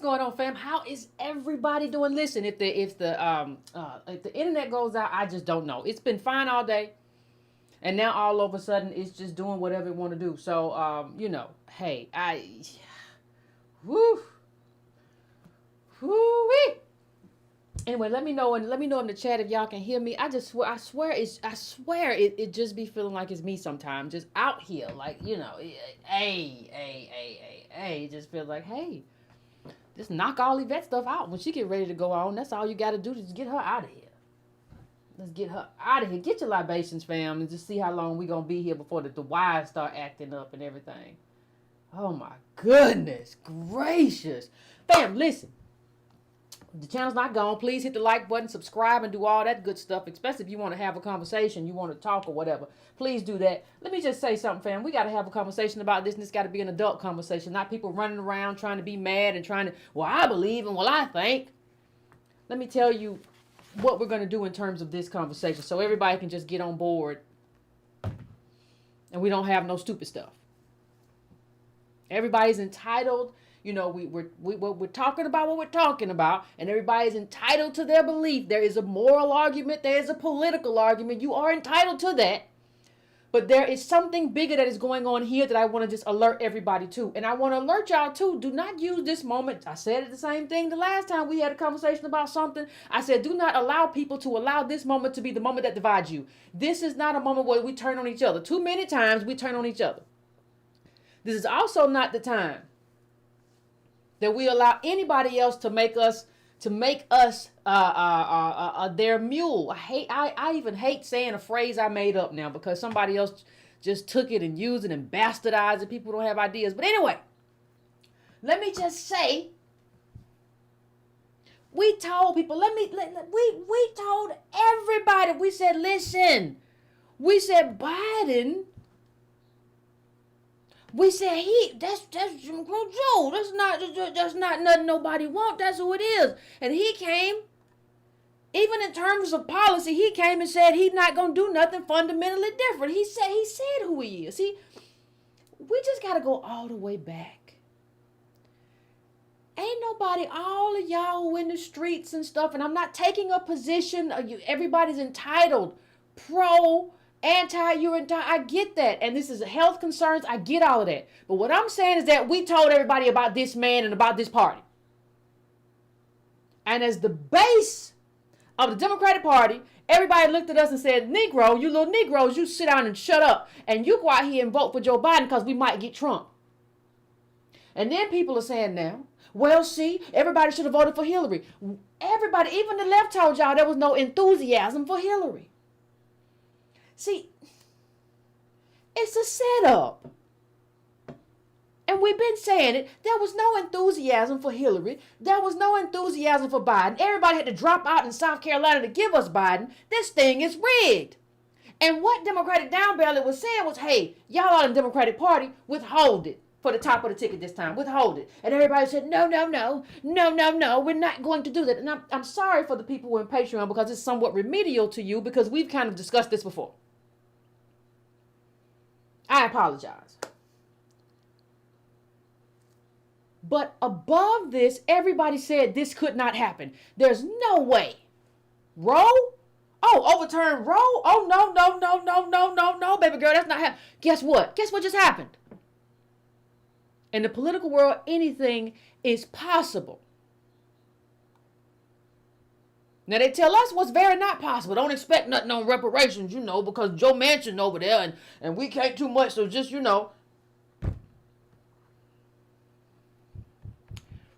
going on, fam? How is everybody doing? Listen, if the internet goes out, I just don't know. It's been fine all day, and now all of a sudden it's just doing whatever it want to do. So hey, whoo, whoo. Anyway, let me know in the chat if y'all can hear me. I swear it just be feeling like it's me sometimes, just out here, like it just feels like, hey, just knock all Yvette stuff out when she get ready to go on. That's all you got to do to just get her out of here. Let's get her out of here. Get your libations, fam, and just see how long we gonna be here before the wives start acting up and everything. Oh my goodness gracious, fam! Listen. The channel's not gone. Please hit the like button, subscribe, and do all that good stuff, especially if you want to have a conversation, you want to talk or whatever. Please do that. Let me just say something, fam. We got to have a conversation about this, and it's got to be an adult conversation, not people running around trying to be mad and trying to, well, I believe and well, I think. Let me tell you what we're going to do in terms of this conversation so everybody can just get on board and we don't have no stupid stuff. Everybody's entitled. We're talking about what we're talking about, and everybody's entitled to their belief. There is a moral argument. There is a political argument. You are entitled to that. But there is something bigger that is going on here that I want to just alert everybody to. And I want to alert y'all too. Do not use this moment. I said it the same thing the last time we had a conversation about something. I said, do not allow people to allow this moment to be the moment that divides you. This is not a moment where we turn on each other. Too many times we turn on each other. This is also not the time that we allow anybody else to make us their mule. I even hate saying a phrase I made up now because somebody else just took it and used it and bastardized it. People don't have ideas. But anyway, let me just say, we told people, we told everybody, we said, listen, we said Biden, we said that's Jim Crow Joe. That's not nothing nobody want. That's who it is. And he came, even in terms of policy, he came and said he's not gonna do nothing fundamentally different. He said who he is. We just gotta go all the way back. Ain't nobody, all of y'all who in the streets and stuff, and I'm not taking a position. Everybody's entitled, pro, anti, you're entitled. I get that. And this is health concerns. I get all of that. But what I'm saying is that we told everybody about this man and about this party. And as the base of the Democratic Party, everybody looked at us and said, Negro, you little Negroes, you sit down and shut up. And you go out here and vote for Joe Biden because we might get Trump. And then people are saying now, well, see, everybody should have voted for Hillary. Everybody, even the left told y'all there was no enthusiasm for Hillary. See, it's a setup. And we've been saying it. There was no enthusiasm for Hillary. There was no enthusiasm for Biden. Everybody had to drop out in South Carolina to give us Biden. This thing is rigged. And what Democratic down ballot was saying was, hey, y'all are in the Democratic Party, withhold it for the top of the ticket this time. Withhold it. And everybody said, no, we're not going to do that. And I'm sorry for the people who are in Patreon because it's somewhat remedial to you because we've kind of discussed this before. I apologize. But above this, everybody said this could not happen. There's no way. Roe? Oh, overturn Roe? Oh, no, baby girl, that's not happening. Guess what? Guess what just happened? In the political world, anything is possible. Now, they tell us what's very not possible. Don't expect nothing on reparations, because Joe Manchin over there, and we can't too much, so just,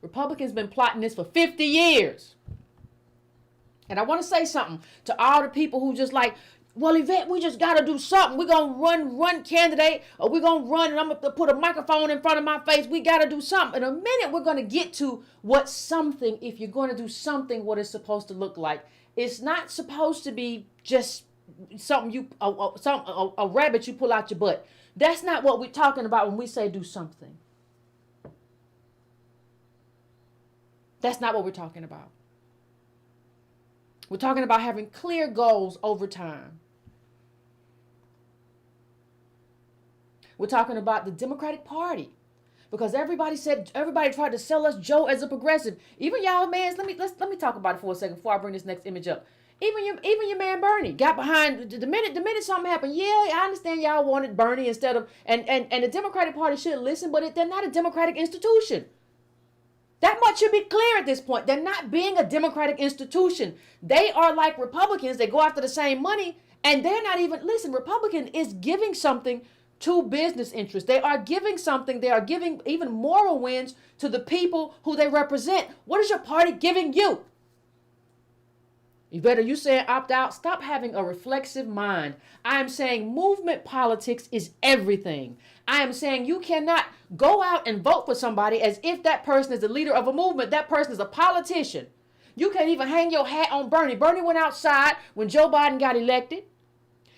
Republicans been plotting this for 50 years. And I want to say something to all the people who just like, well, Yvette, we just got to do something. We're going to run candidate, or we're going to run, and I'm going to put a microphone in front of my face. We got to do something. In a minute, we're going to get to what something, if you're going to do something, what it's supposed to look like. It's not supposed to be just something a rabbit you pull out your butt. That's not what we're talking about when we say do something. That's not what we're talking about. We're talking about having clear goals over time. We're talking about the Democratic Party Because everybody tried to sell us Joe as a progressive. Even y'all man, let me talk about it for a second before I bring this next image up. Even your man Bernie got behind the minute something happened. Yeah, I understand y'all wanted Bernie instead of and the Democratic Party should listen, but they're not a democratic institution. That much should be clear at this point. They're not being a democratic institution. They are like Republicans. They go after the same money, and they're not even, listen, Republican is giving something to business interests. They are giving something. They are giving even moral wins to the people who they represent. What is your party giving you? You saying opt out? Stop having a reflexive mind. I am saying movement politics is everything. I am saying you cannot go out and vote for somebody as if that person is the leader of a movement. That person is a politician. You can't even hang your hat on Bernie. Bernie went outside when Joe Biden got elected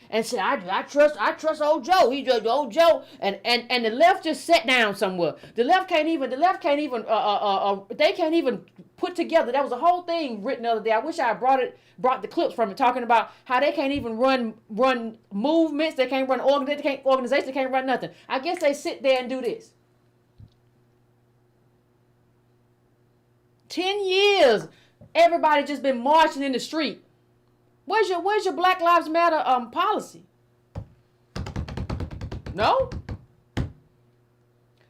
and said, I trust old Joe. He's just old Joe. And the left just sat down somewhere. They can't even put together. That was a whole thing written the other day. I wish I brought the clips from it, talking about how they can't even run movements. They can't run organizations. They can't run nothing. I guess they sit there and do this. 10 years, everybody just been marching in the street. Where's your Black Lives Matter policy? No?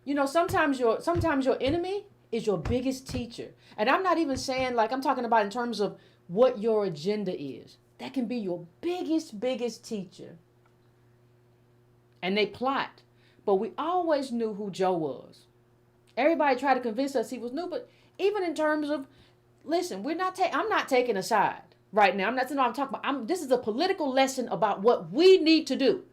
You know, sometimes your enemy is your biggest teacher. And I'm not even saying, like, I'm talking about in terms of what your agenda is. That can be your biggest teacher. And they plot. But we always knew who Joe was. Everybody tried to convince us he was new, but even in terms of, listen, I'm not taking a side right now. I'm talking about. This is a political lesson about what we need to do.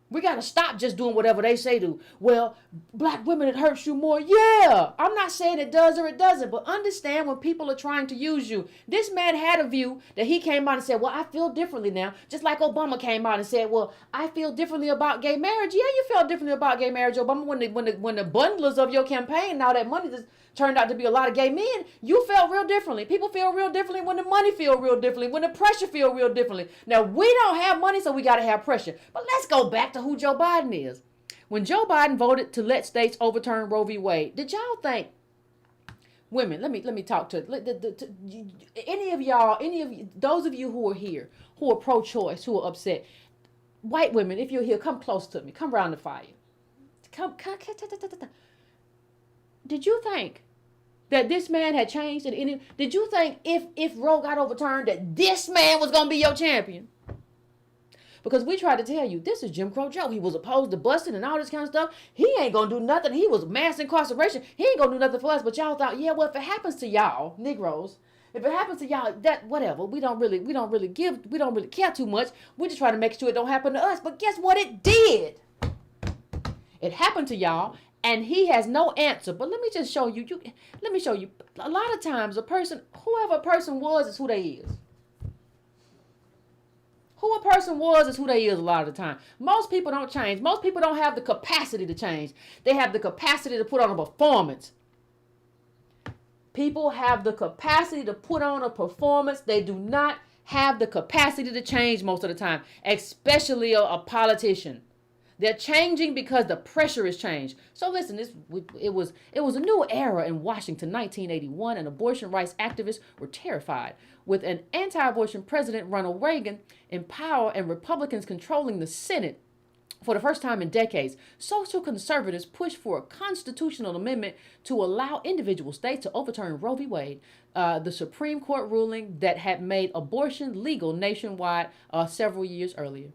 We got to stop just doing whatever they say do. Well, black women, it hurts you more. Yeah, I'm not saying it does or it doesn't, but understand when people are trying to use you. This man had a view that he came out and said, well, I feel differently now. Just like Obama came out and said, well, I feel differently about gay marriage. Yeah, you felt differently about gay marriage, Obama. When the bundlers of your campaign and all that money just turned out to be a lot of gay men, you felt real differently. People feel real differently when the money feel real differently, when the pressure feel real differently. Now, we don't have money, so we got to have pressure. But let's go back to who Joe Biden is. When Joe Biden voted to let states overturn Roe v. Wade, did y'all think, women, let me talk to any of you, those of you who are here, who are pro-choice, who are upset, white women, if you're here, come close to me, come around the fire. Did you think that this man had changed? Did you think if Roe got overturned that this man was going to be your champion? Because we tried to tell you, this is Jim Crow Joe. He was opposed to busting and all this kind of stuff. He ain't going to do nothing. He was mass incarceration. He ain't going to do nothing for us. But y'all thought, yeah, well, if it happens to y'all, Negroes, if it happens to y'all, that whatever. We don't really care too much. We just try to make sure it don't happen to us. But guess what? It did. It happened to y'all. And he has no answer. But let me just show you. Let me show you. A lot of times, whoever a person was is who they is. Who a person was is who they is a lot of the time. Most people don't change. Most people don't have the capacity to change. They have the capacity to put on a performance. People have the capacity to put on a performance. They do not have the capacity to change most of the time, especially a politician. They're changing because the pressure is changed. So listen, it was a new era in Washington, 1981, and abortion rights activists were terrified. With an anti-abortion president, Ronald Reagan, in power and Republicans controlling the Senate for the first time in decades, social conservatives pushed for a constitutional amendment to allow individual states to overturn Roe v. Wade, the Supreme Court ruling that had made abortion legal nationwide several years earlier.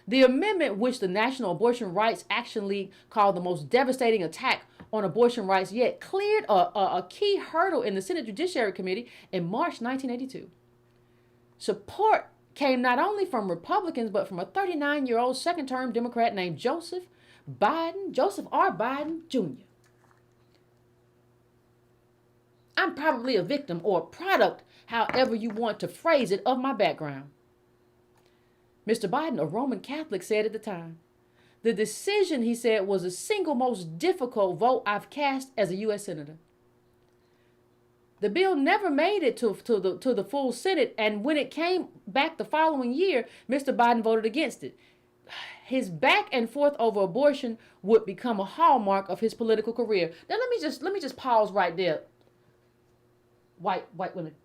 The amendment, which the National Abortion Rights Action League called the most devastating attack on abortion rights yet, cleared a key hurdle in the Senate Judiciary Committee in March 1982. Support came not only from Republicans, but from a 39-year-old second-term Democrat named Joseph R. Biden Jr. I'm probably a victim or a product, however you want to phrase it, of my background. Mr. Biden, a Roman Catholic, said at the time, the decision, he said, was the single most difficult vote I've cast as a U.S. Senator. The bill never made it to the full Senate, and when it came back the following year, Mr. Biden voted against it. his back and forth over abortion would become a hallmark of his political career. Now let me just pause right there. White women.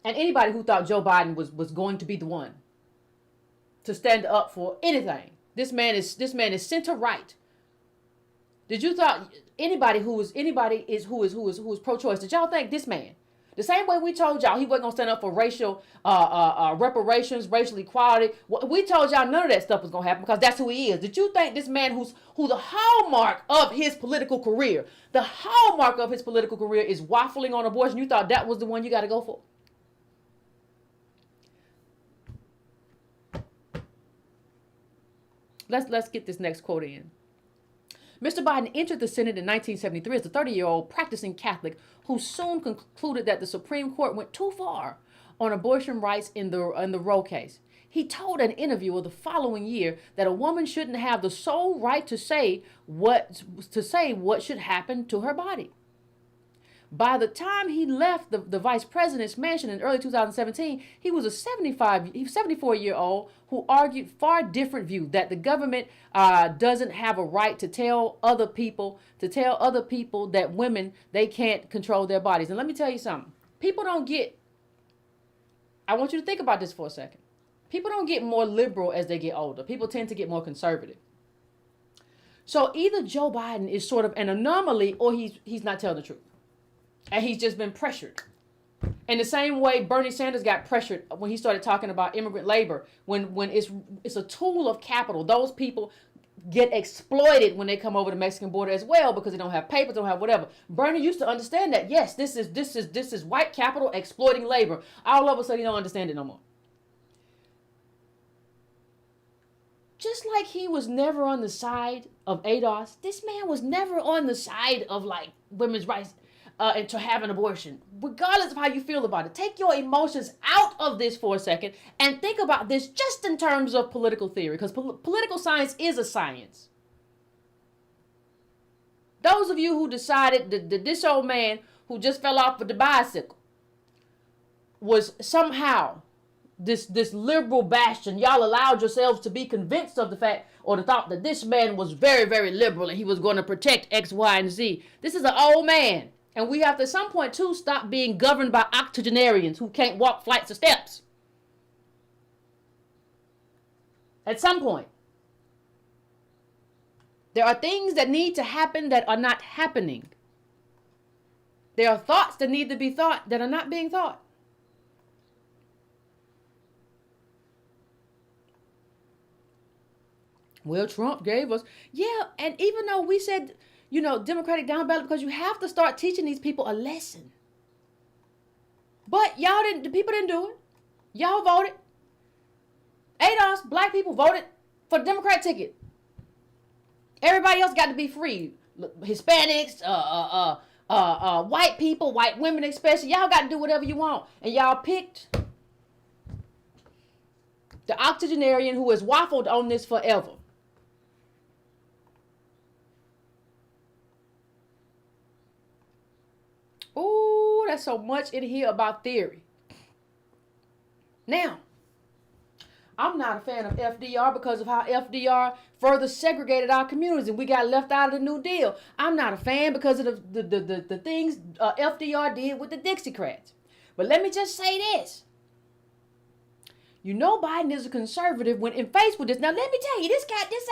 And anybody who thought Joe Biden was going to be the one to stand up for anything. This man is center right. Did you thought anybody who is pro-choice? Did y'all think this man, the same way we told y'all he wasn't gonna stand up for racial reparations, racial equality, we told y'all none of that stuff was gonna happen because that's who he is. Did you think this man who the hallmark of his political career, is waffling on abortion? You thought that was the one you got to go for? Let's get this next quote in. Mr. Biden entered the Senate in 1973 as a 30-year-old practicing Catholic who soon concluded that the Supreme Court went too far on abortion rights in the Roe case. He told an interviewer the following year that a woman shouldn't have the sole right to say what should happen to her body. By the time he left the vice president's mansion in early 2017, he was a 74-year-old who argued far different view that the government doesn't have a right to tell other people that women, they can't control their bodies. And let me tell you something. I want you to think about this for a second. People don't get more liberal as they get older. People tend to get more conservative. So either Joe Biden is sort of an anomaly or he's not telling the truth. And he's just been pressured. In the same way Bernie Sanders got pressured when he started talking about immigrant labor, when it's a tool of capital. Those people get exploited when they come over the Mexican border as well because they don't have papers, don't have whatever. Bernie used to understand that. Yes, this is white capital exploiting labor. All of a sudden, he don't understand it no more. Just like he was never on the side of ADOS, this man was never on the side of like women's rights. And to have an abortion, regardless of how you feel about it. Take your emotions out of this for a second and think about this just in terms of political theory, because political science is a science. Those of you who decided that this old man who just fell off of the bicycle was somehow this liberal bastion, y'all allowed yourselves to be convinced of the fact or the thought that this man was very, very liberal and he was going to protect X, Y, and Z. This is an old man. And we have to, at some point, too, stop being governed by octogenarians who can't walk flights of steps. At some point. There are things that need to happen that are not happening. There are thoughts that need to be thought that are not being thought. Well, Trump gave us, yeah, and even though we said, Democratic down ballot, because you have to start teaching these people a lesson. But the people didn't do it. Y'all voted. ADOS, black people voted for the Democrat ticket. Everybody else got to be free. Hispanics, white people, white women especially. Y'all got to do whatever you want. And y'all picked the octogenarian who has waffled on this forever. Ooh, that's so much in here about theory. Now, I'm not a fan of FDR because of how FDR further segregated our communities and we got left out of the New Deal. I'm not a fan because of the things FDR did with the Dixiecrats. But let me just say this. Biden is a conservative when in faced with this. Now, let me tell you, this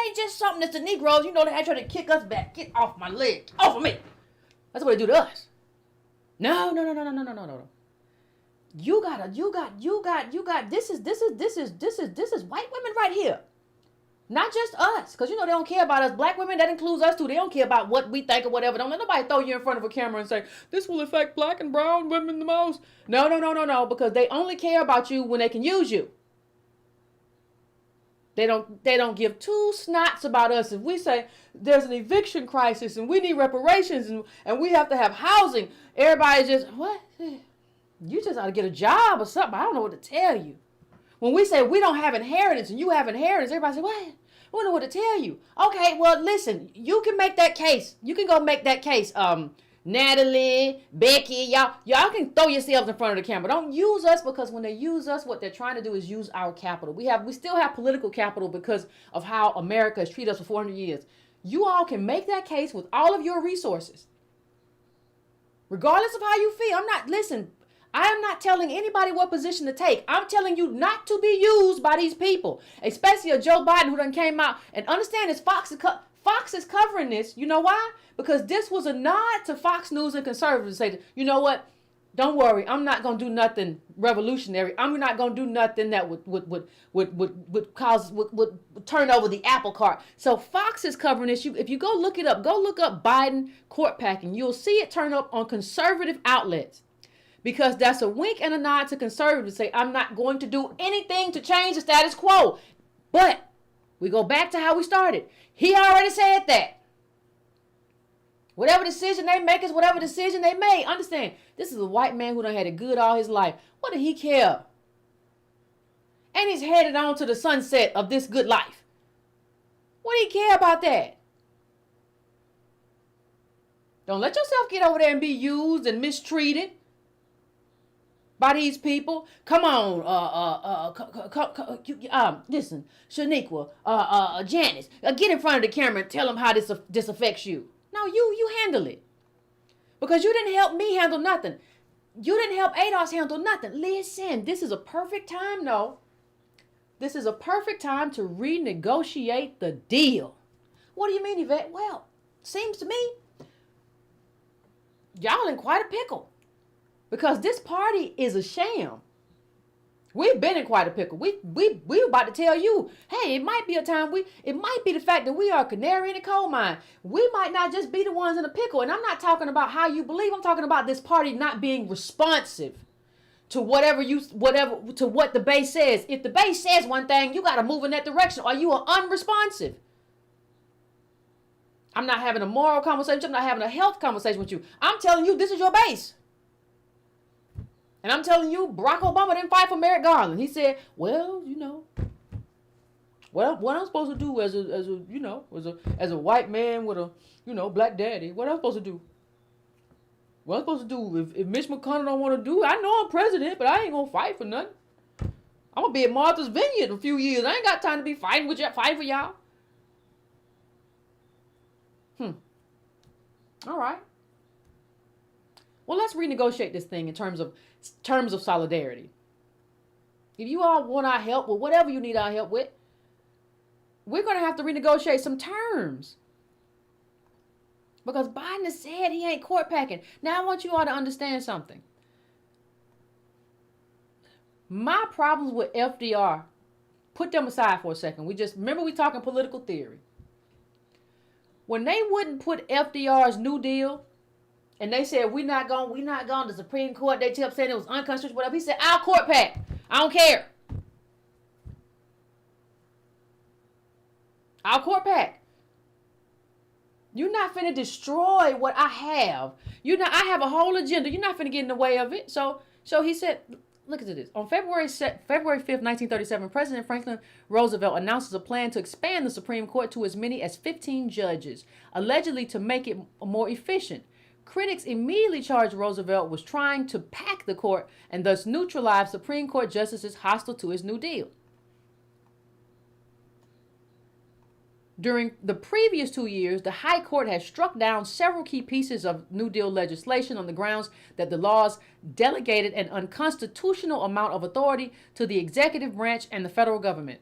ain't just something that's the Negroes, they try to kick us back. Get off my leg. Get off of me. That's what they do to us. No. You got, this is white women right here. Not just us. Because, they don't care about us. Black women, that includes us too. They don't care about what we think or whatever. Don't let nobody throw you in front of a camera and say, this will affect black and brown women the most. No. Because they only care about you when they can use you. They don't give two snots about us. If we say there's an eviction crisis and we need reparations and we have to have housing, everybody's just, what? You just ought to get a job or something. I don't know what to tell you. When we say we don't have inheritance and you have inheritance, everybody say, what? I don't know what to tell you. Okay, well, listen, you can make that case. You can go make that case, Natalie, Becky, y'all can throw yourselves in front of the camera. Don't use us, because when they use us, what they're trying to do is use our capital. We still have political capital because of how America has treated us for 400 years. You all can make that case with all of your resources. Regardless of how you feel. I am not telling anybody what position to take. I'm telling you not to be used by these people, especially a Joe Biden who done came out and understand this. Fox is covering this. You know why? Because this was a nod to Fox News and conservatives to say, you know what? Don't worry. I'm not going to do nothing revolutionary. I'm not going to do nothing that would turn over the apple cart. So Fox is covering this. If you go look it up, go look up Biden court packing. You'll see it turn up on conservative outlets. Because that's a wink and a nod to conservatives. Say, I'm not going to do anything to change the status quo. But we go back to how we started. He already said that. Whatever decision they make is whatever decision they made. Understand, this is a white man who done had it good all his life. What did he care? And he's headed on to the sunset of this good life. What do he care about that? Don't let yourself get over there and be used and mistreated by these people. Come on, listen, Shaniqua, Janice, get in front of the camera and tell them how this affects you. No, you handle it. Because you didn't help me handle nothing. You didn't help ADOS handle nothing. Listen, this is a perfect time, though. This is a perfect time to renegotiate the deal. What do you mean, Yvette? Well, seems to me, y'all in quite a pickle. Because this party is a sham. We've been in quite a pickle. We about to tell you, hey, it might be a time it might be the fact that we are a canary in a coal mine. We might not just be the ones in a pickle. And I'm not talking about how you believe. I'm talking about this party not being responsive to whatever to what the base says. If the base says one thing, you got to move in that direction, or you are unresponsive. I'm not having a moral conversation. I'm not having a health conversation with you. I'm telling you, this is your base. And I'm telling you, Barack Obama didn't fight for Merrick Garland. He said, well, what I'm supposed to do as a white man with a, black daddy, what I'm supposed to do? What I'm supposed to do if Mitch McConnell don't want to do, I know I'm president, but I ain't going to fight for nothing. I'm going to be at Martha's Vineyard in a few years. I ain't got time to be fighting for y'all. All right. Well, let's renegotiate this thing in terms of solidarity. If you all want our help with whatever you need our help with, we're going to have to renegotiate some terms. Because Biden has said he ain't court packing. Now, I want you all to understand something. My problems with FDR, put them aside for a second. Remember we talking political theory. When they wouldn't put FDR's New Deal, and they said, we're not going to the Supreme Court. They kept saying it was unconstitutional, whatever. He said, I'll court pack. I don't care. I'll court pack. You're not finna destroy what I have. I have a whole agenda. You're not finna get in the way of it. So he said, look at this. On February 5th, 1937, President Franklin Roosevelt announces a plan to expand the Supreme Court to as many as 15 judges, allegedly to make it more efficient. Critics immediately charged Roosevelt was trying to pack the court and thus neutralize Supreme Court justices hostile to his New Deal. During the previous 2 years, the High Court has struck down several key pieces of New Deal legislation on the grounds that the laws delegated an unconstitutional amount of authority to the executive branch and the federal government.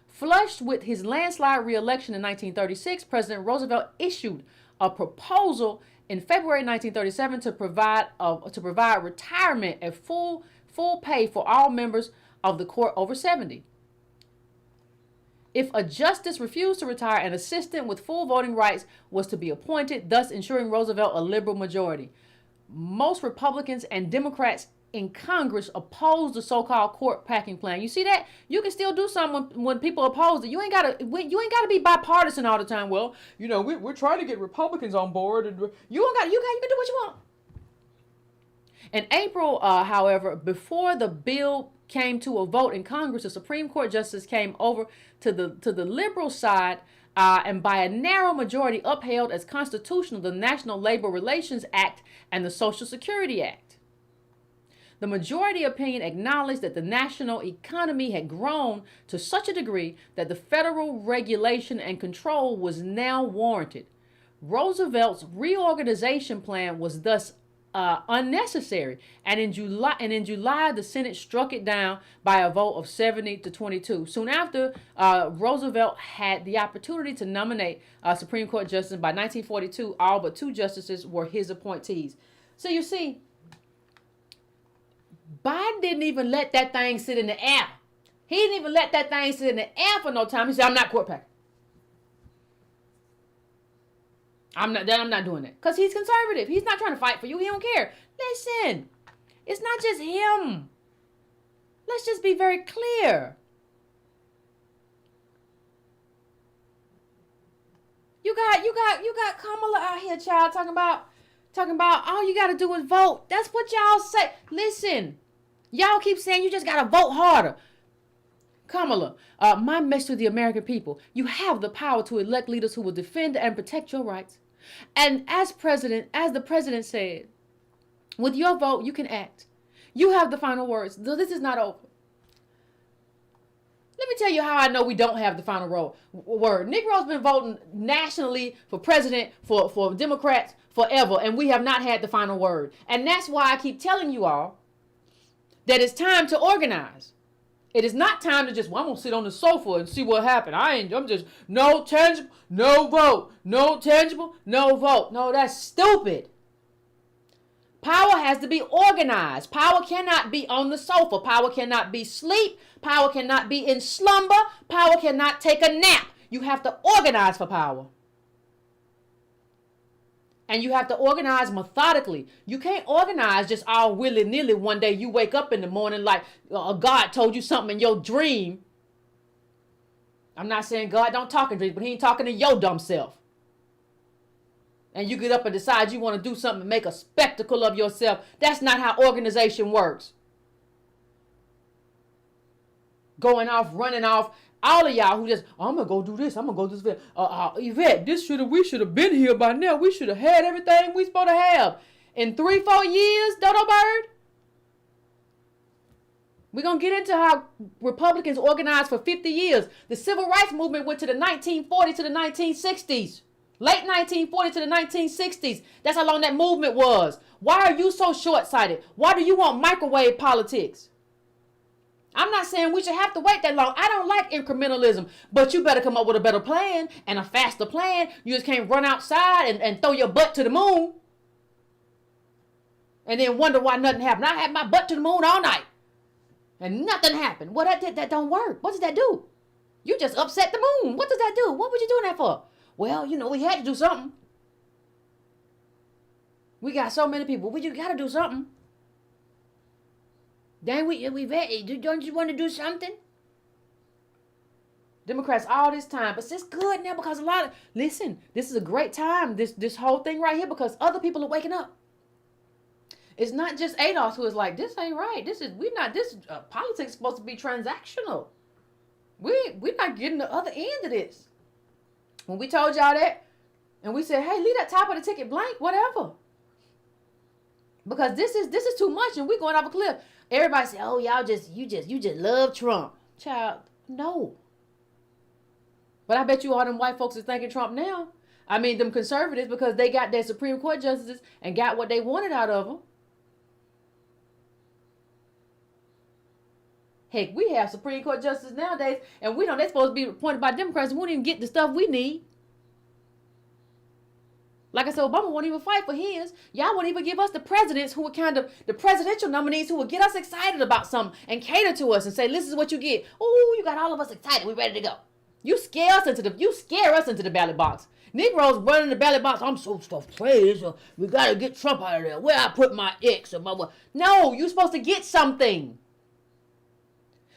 Flushed with his landslide re-election in 1936, President Roosevelt issued a proposal in February 1937 to provide retirement at full pay for all members of the court over 70. If a justice refused to retire, an assistant with full voting rights was to be appointed, thus ensuring Roosevelt a liberal majority. Most Republicans and Democrats in Congress opposed the so-called court packing plan. You see that? You can still do something when people oppose it. You ain't gotta be bipartisan all the time. Well, we're trying to get Republicans on board, and you can do what you want. In April, however, before the bill came to a vote in Congress, the Supreme Court justice came over to the liberal side and by a narrow majority upheld as constitutional the National Labor Relations Act and the Social Security Act. The majority opinion acknowledged that the national economy had grown to such a degree that the federal regulation and control was now warranted. Roosevelt's reorganization plan was thus unnecessary, and in July, the Senate struck it down by a vote of 70-22. Soon after, Roosevelt had the opportunity to nominate Supreme Court justices. By 1942, all but 2 justices were his appointees. So you see, Biden didn't even let that thing sit in the air. He didn't even let that thing sit in the air for no time. He said, "I'm not court packing. I'm not doing that." Because he's conservative. He's not trying to fight for you. He don't care. Listen, it's not just him. Let's just be very clear. You got Kamala out here, child, talking about all you gotta do is vote. That's what y'all say. Listen, y'all keep saying you just gotta vote harder. Kamala, my message to the American people: you have the power to elect leaders who will defend and protect your rights. And as the president said, with your vote, you can act. You have the final words. This is not over. Let me tell you how I know we don't have the final word. Negroes been voting nationally for president for Democrats forever, and we have not had the final word. And that's why I keep telling you all that it's time to organize. It is not time to just, well, I'm going to sit on the sofa and see what happened. I'm just, no tangible, no vote. No tangible, no vote. No, that's stupid. Power has to be organized. Power cannot be on the sofa. Power cannot be sleep. Power cannot be in slumber. Power cannot take a nap. You have to organize for power. And you have to organize methodically. You can't organize just all willy-nilly one day. You wake up in the morning like God told you something in your dream. I'm not saying God don't talk in dreams, but he ain't talking to your dumb self. And you get up and decide you want to do something and make a spectacle of yourself. That's not how organization works. Going off, running off. All of y'all who just, I'm going to go do this. I'm going to go do this. Yvette, we should have been here by now. We should have had everything we supposed to have. In 3-4 years, Dodo Bird. We're going to get into how Republicans organized for 50 years. The civil rights movement went to the 1940s to the 1960s. Late 1940 to the 1960s. That's how long that movement was. Why are you so short-sighted? Why do you want microwave politics? I'm not saying we should have to wait that long. I don't like incrementalism, but you better come up with a better plan and a faster plan. You just can't run outside and throw your butt to the moon and then wonder why nothing happened. I had my butt to the moon all night and nothing happened. Well, that don't work. What does that do? You just upset the moon. What does that do? What were you doing that for? Well, we had to do something. We got so many people. We just got to do something. Then don't you want to do something? Democrats all this time, but it's good now because listen, this is a great time, this whole thing right here, because other people are waking up. It's not just ADOS who is like, this ain't right. Politics is supposed to be transactional. We're not getting the other end of this. When we told y'all that, and we said, hey, leave that top of the ticket blank, whatever. Because this is too much and we're going off a cliff. Everybody say, oh, you just love Trump. Child, no. But I bet you all them white folks is thanking Trump now. I mean, them conservatives, because they got their Supreme Court justices and got what they wanted out of them. Heck, we have Supreme Court justices nowadays, and we know they're supposed to be appointed by Democrats, and we don't even get the stuff we need. Like I said, Obama won't even fight for his. Y'all won't even give us the presidents who were the presidential nominees who would get us excited about something and cater to us and say, this is what you get. Oh, you got all of us excited. We're ready to go. You scare us into the ballot box. Negroes running the ballot box. I'm so afraid. So we got to get Trump out of there. Where I put my X or my what? No, you're supposed to get something.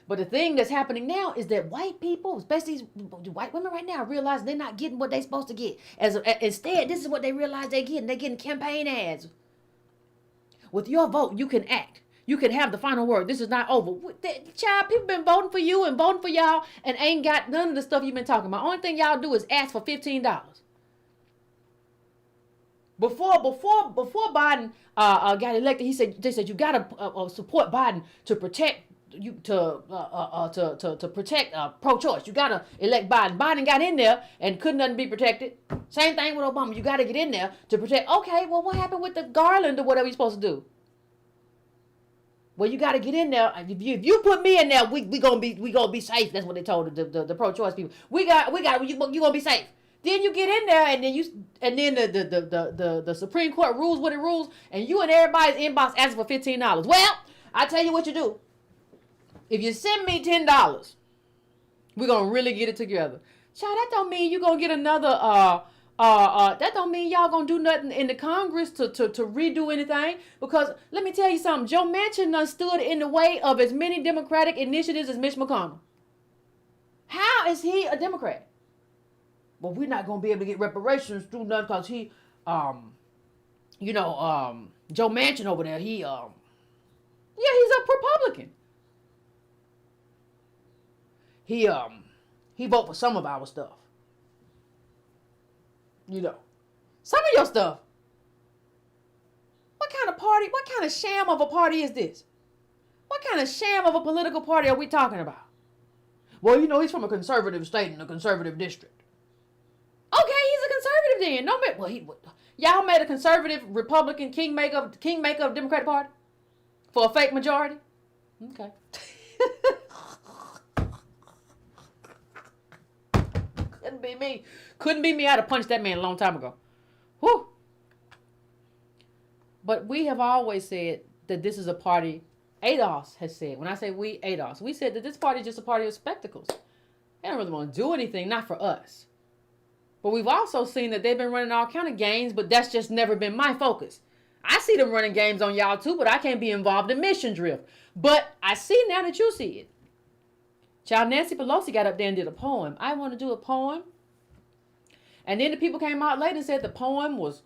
But the thing that's happening now is that white people, especially white women right now, realize they're not getting what they're supposed to get. Instead, this is what they realize they're getting. They're getting campaign ads. With your vote, you can act. You can have the final word. This is not over. Child, people been voting for you and voting for y'all and ain't got none of the stuff you've been talking about. Only thing y'all do is ask for $15. Before Biden got elected, they said you gotta support Biden to protect you to protect pro-choice. You gotta elect Biden. Biden got in there and couldn't nothing be protected. Same thing with Obama. You gotta get in there to protect. Okay, well, what happened with the Garland or whatever you're supposed to do? Well, you got to get in there. If you put me in there, we gonna be safe. That's what they told the pro-choice people. You gonna be safe. Then you get in there, and then the Supreme Court rules what it rules, and you and everybody's inbox asking for $15. Well, I tell you what you do. If you send me $10, we're gonna really get it together. Child, that don't mean you gonna get another. That don't mean y'all gonna do nothing in the Congress to redo anything. Because let me tell you something, Joe Manchin done stood in the way of as many Democratic initiatives as Mitch McConnell. How is he a Democrat? Well, we're not gonna be able to get reparations through nothing because he, Joe Manchin over there, he's a Republican. He voted for some of our stuff. Some of your stuff. What kind of sham of a party is this? What kind of sham of a political party are we talking about? Well, he's from a conservative state in a conservative district. Okay, he's a conservative then. Y'all made a conservative Republican kingmaker of the Democratic Party for a fake majority? Okay. Couldn't be me. I'd have punched that man a long time ago. Whew. But we have always said that this is a party. ADOS has said, when I say we, ADOS, we said that this party is just a party of spectacles. They don't really want to do anything, not for us. But we've also seen that they've been running all kind of games, but that's just never been my focus. I see them running games on y'all too, but I can't be involved in mission drift. But I see now that you see it. Child, Nancy Pelosi got up there and did a poem. I want to do a poem. And then the people came out later and said the poem was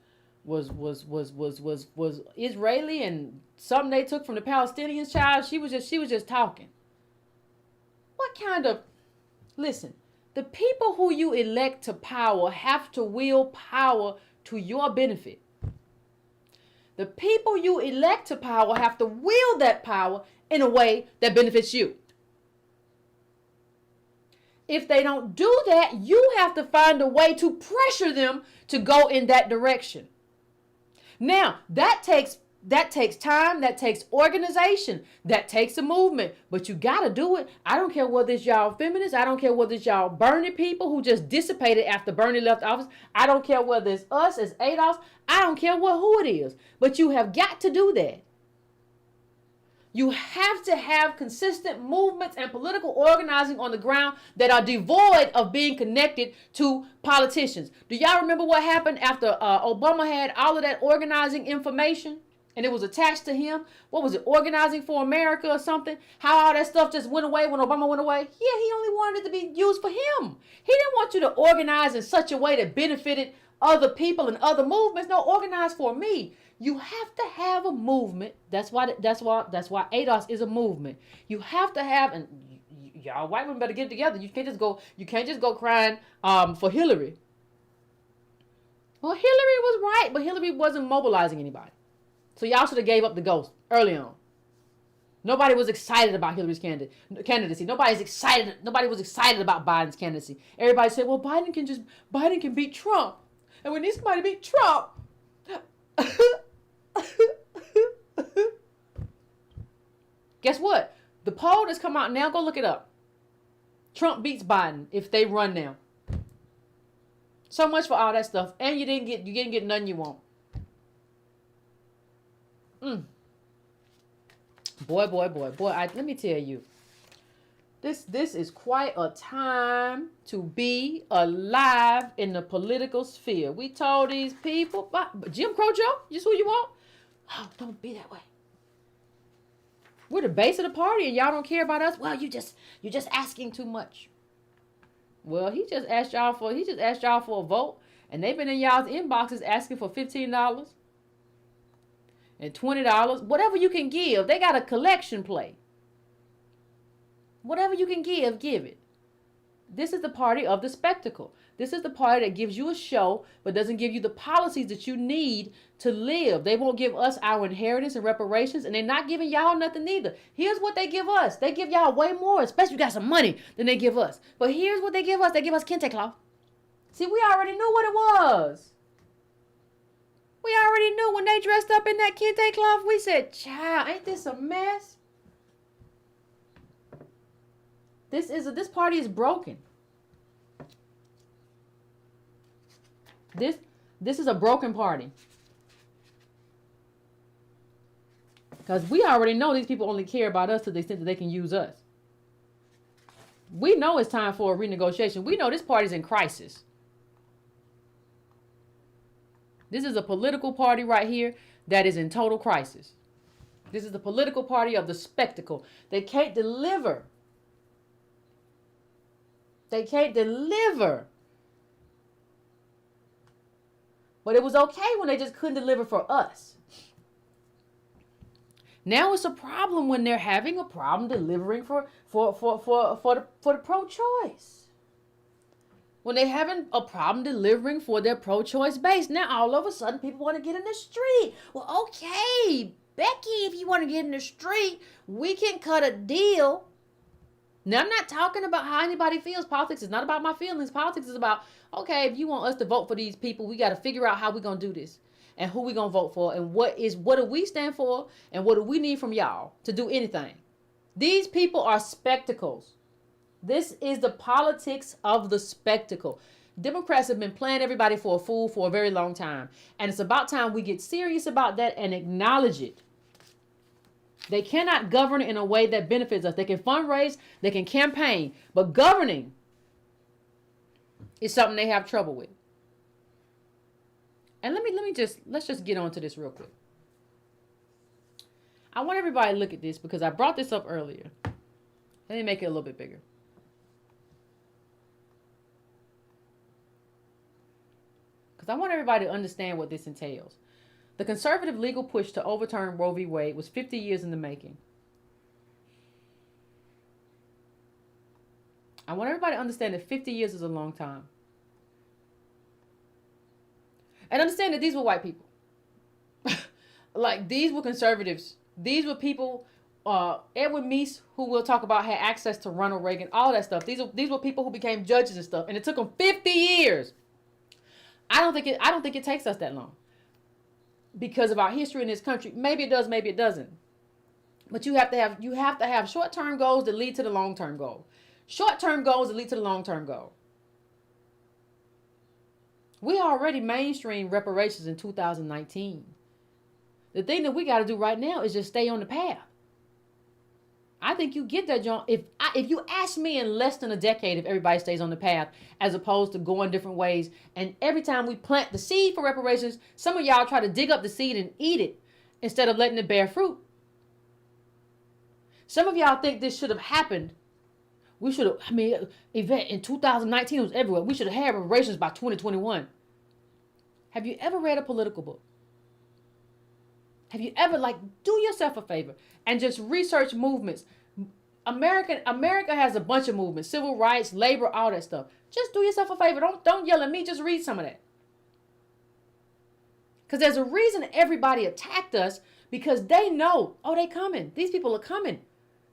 Israeli and something they took from the Palestinians. Child, she was just talking. What kind of... Listen, the people who you elect to power have to wield power to your benefit. The people you elect to power have to wield that power in a way that benefits you. If they don't do that, you have to find a way to pressure them to go in that direction. Now, that takes time, that takes organization, that takes a movement, but you got to do it. I don't care whether it's y'all feminists. I don't care whether it's y'all Bernie people who just dissipated after Bernie left office. I don't care whether it's us as ADOS. I don't care who it is, but you have got to do that. You have to have consistent movements and political organizing on the ground that are devoid of being connected to politicians. Do y'all remember what happened after Obama had all of that organizing information and it was attached to him? What was it, Organizing for America or something? How all that stuff just went away when Obama went away? Yeah, he only wanted it to be used for him. He didn't want you to organize in such a way that benefited other people and other movements. No, organize for me. You have to have a movement. That's why ADOS is a movement. You have to have, and y'all white women better get it together. You can't just go crying for Hillary. Well, Hillary was right, but Hillary wasn't mobilizing anybody. So y'all should have gave up the ghost early on. Nobody was excited about Hillary's candidacy. Nobody was excited about Biden's candidacy. Everybody said, well, Biden can beat Trump. And we need somebody to beat Trump. Guess what? The poll that's come out now, go look it up. Trump beats Biden if they run now. So much for all that stuff. And you didn't get none you want. Boy. Let me tell you. This is quite a time to be alive in the political sphere. We told these people, but Jim Crow Joe, just who you want? Oh, don't be that way. We're the base of the party and y'all don't care about us. Well, you're just asking too much. Well, he just asked y'all for a vote, and they've been in y'all's inboxes asking for $15. and $20, whatever you can give. They got a collection plate. Whatever you can give it. This is the party of the spectacle. This is the party that gives you a show, but doesn't give you the policies that you need to live. They won't give us our inheritance and reparations, and they're not giving y'all nothing either. Here's what they give us. They give y'all way more, especially if you got some money, than they give us. But here's what they give us. They give us kente cloth. See, we already knew what it was. We already knew when they dressed up in that kente cloth. We said, child, ain't this a mess? This party is broken. This is a broken party. Because we already know these people only care about us to the extent that they can use us. We know it's time for a renegotiation. We know this party's in crisis. This is a political party right here that is in total crisis. This is the political party of the spectacle. They can't deliver. They can't deliver. But it was okay when they just couldn't deliver for us. Now it's a problem when they're having a problem delivering for the pro-choice. When they're having a problem delivering for their pro-choice base. Now all of a sudden people want to get in the street. Well, okay, Becky, if you want to get in the street, we can cut a deal. Now, I'm not talking about how anybody feels. Politics is not about my feelings. Politics is about, okay, if you want us to vote for these people, we got to figure out how we're going to do this and who we're going to vote for and what do we stand for and what do we need from y'all to do anything. These people are spectacles. This is the politics of the spectacle. Democrats have been playing everybody for a fool for a very long time. And it's about time we get serious about that and acknowledge it. They cannot govern in a way that benefits us. They can fundraise, they can campaign, but governing is something they have trouble with. And let's just get on to this real quick. I want everybody to look at this because I brought this up earlier. Let me make it a little bit bigger. Because I want everybody to understand what this entails. The conservative legal push to overturn Roe v. Wade was 50 years in the making. I want everybody to understand that 50 years is a long time. And understand that these were white people. Like, these were conservatives. These were people, Edwin Meese, who we'll talk about, had access to Ronald Reagan, all that stuff. These were people who became judges and stuff. And it took them 50 years. I don't think it takes us that long. Because of our history in this country. Maybe it does, maybe it doesn't. But you have to have short-term goals that lead to the long-term goal. Short-term goals that lead to the long-term goal. We already mainstreamed reparations in 2019. The thing that we got to do right now is just stay on the path. I think you get that, John. If you ask me in less than a decade if everybody stays on the path as opposed to going different ways, and every time we plant the seed for reparations, some of y'all try to dig up the seed and eat it instead of letting it bear fruit. Some of y'all think this should have happened. We should have, event in 2019 was everywhere. We should have had reparations by 2021. Have you ever read a political book? Have you ever, do yourself a favor and just research movements? America has a bunch of movements, civil rights, labor, all that stuff. Just do yourself a favor. Don't yell at me. Just read some of that. Because there's a reason everybody attacked us, because they know, oh, they coming. These people are coming.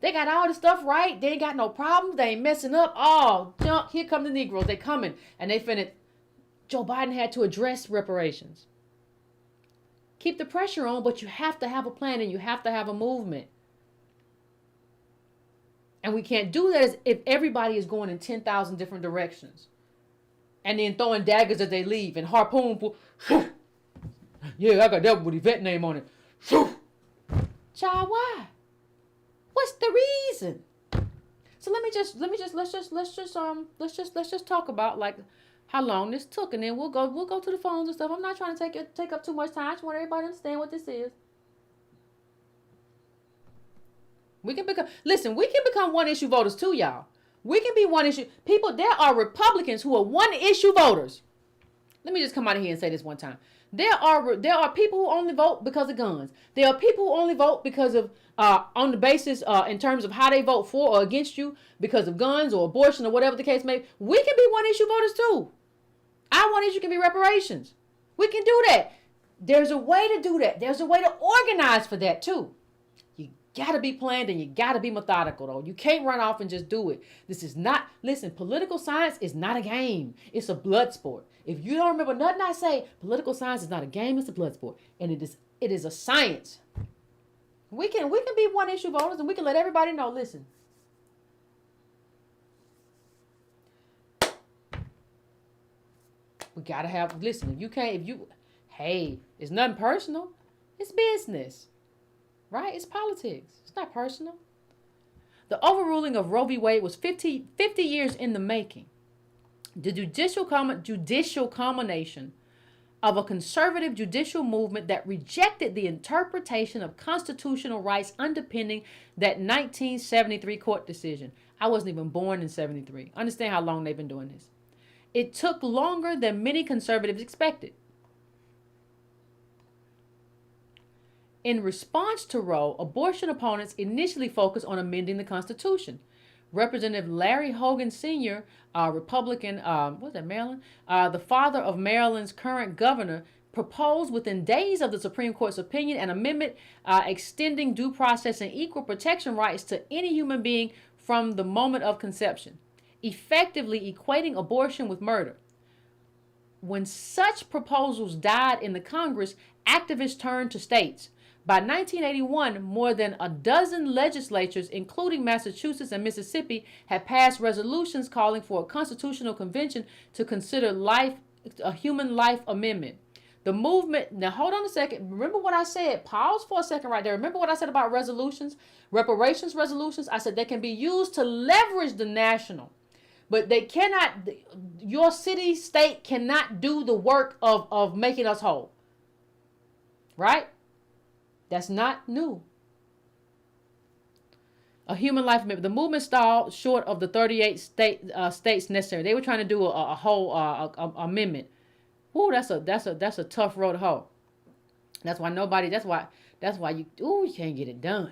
They got all the stuff right. They ain't got no problems. They ain't messing up. Oh, jump. Here come the Negroes. They coming. And they finna. Joe Biden had to address reparations. Keep the pressure on, but you have to have a plan and you have to have a movement. And we can't do that if everybody is going in 10,000 different directions. And then throwing daggers as they leave and harpoon. Yeah, I got that with Yvette name on it. Child, why? What's the reason? So let's just talk about how long this took, and then we'll go to the phones and stuff. I'm not trying to take up too much time. I just want everybody to understand what this is. We can become one issue voters too, y'all. We can be one issue. People, there are Republicans who are one issue voters. Let me just come out of here and say this one time. There are people who only vote because of guns. There are people who only vote because of on the basis in terms of how they vote for or against you because of guns or abortion or whatever the case may be. We can be one issue voters too. Our one issue can be reparations. We can do that. There's a way to do that. There's a way to organize for that too. You gotta be planned and you gotta be methodical though. You can't run off and just do it. This is not, listen, political science is not a game. It's a blood sport. If you don't remember nothing I say, political science is not a game, it's a blood sport. And it is a science. We can be one issue voters and we can let everybody know, listen. We gotta have, listen, hey, it's nothing personal. It's business. Right? It's politics. It's not personal. The overruling of Roe v. Wade was 50 years in the making. The judicial culmination of a conservative judicial movement that rejected the interpretation of constitutional rights underpinning that 1973 court decision. I wasn't even born in 73. Understand how long they've been doing this. It took longer than many conservatives expected. In response to Roe, abortion opponents initially focused on amending the Constitution. Representative Larry Hogan Sr., Republican, Maryland? The father of Maryland's current governor, proposed within days of the Supreme Court's opinion an amendment extending due process and equal protection rights to any human being from the moment of conception, effectively equating abortion with murder. When such proposals died in the Congress, activists turned to states. By 1981, more than a dozen legislatures, including Massachusetts and Mississippi, had passed resolutions calling for a constitutional convention to consider a human life amendment. The movement, now hold on a second. Remember what I said? Pause for a second right there. Remember what I said about resolutions? Reparations resolutions? I said they can be used to leverage the national. But they cannot, your city, state cannot do the work of making us whole. Right? That's not new. A human life amendment. The movement stalled short of the 38 states necessary. They were trying to do a whole amendment. Ooh, that's a tough road to hoe. That's why you can't get it done.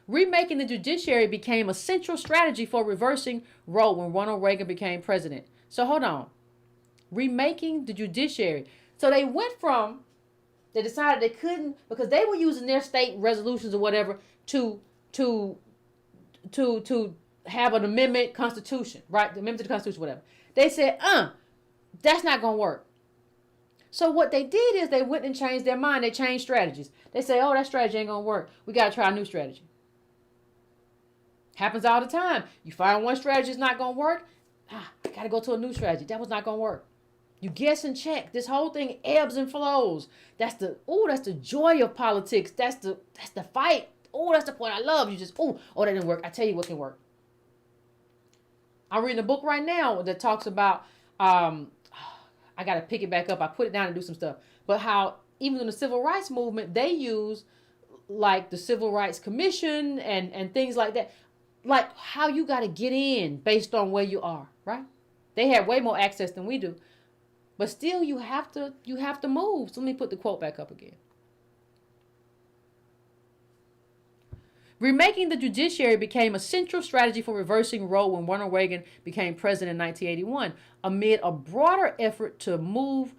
Remaking the judiciary became a central strategy for reversing Roe when Ronald Reagan became president. So hold on. Remaking the judiciary. So they decided they couldn't, because they were using their state resolutions or whatever to have an amendment constitution, right? The amendment to the Constitution, whatever. They said, that's not going to work. So what they did is they went and changed their mind. They changed strategies. They say, oh, that strategy ain't going to work. We got to try a new strategy. Happens all the time. You find one strategy is not going to work. I got to go to a new strategy. That was not going to work. You guess and check. This whole thing ebbs and flows. That's the joy of politics. That's the fight. Oh, that's the point I love. You just, that didn't work. I tell you what can work. I'm reading a book right now that talks about, I got to pick it back up. I put it down and do some stuff. But how even in the civil rights movement, they use like the Civil Rights Commission and things like that. Like how you got to get in based on where you are, right? They have way more access than we do. But still, you have to move. So let me put the quote back up again. Remaking the judiciary became a central strategy for reversing Roe when Ronald Reagan became president in 1981, amid a broader effort to move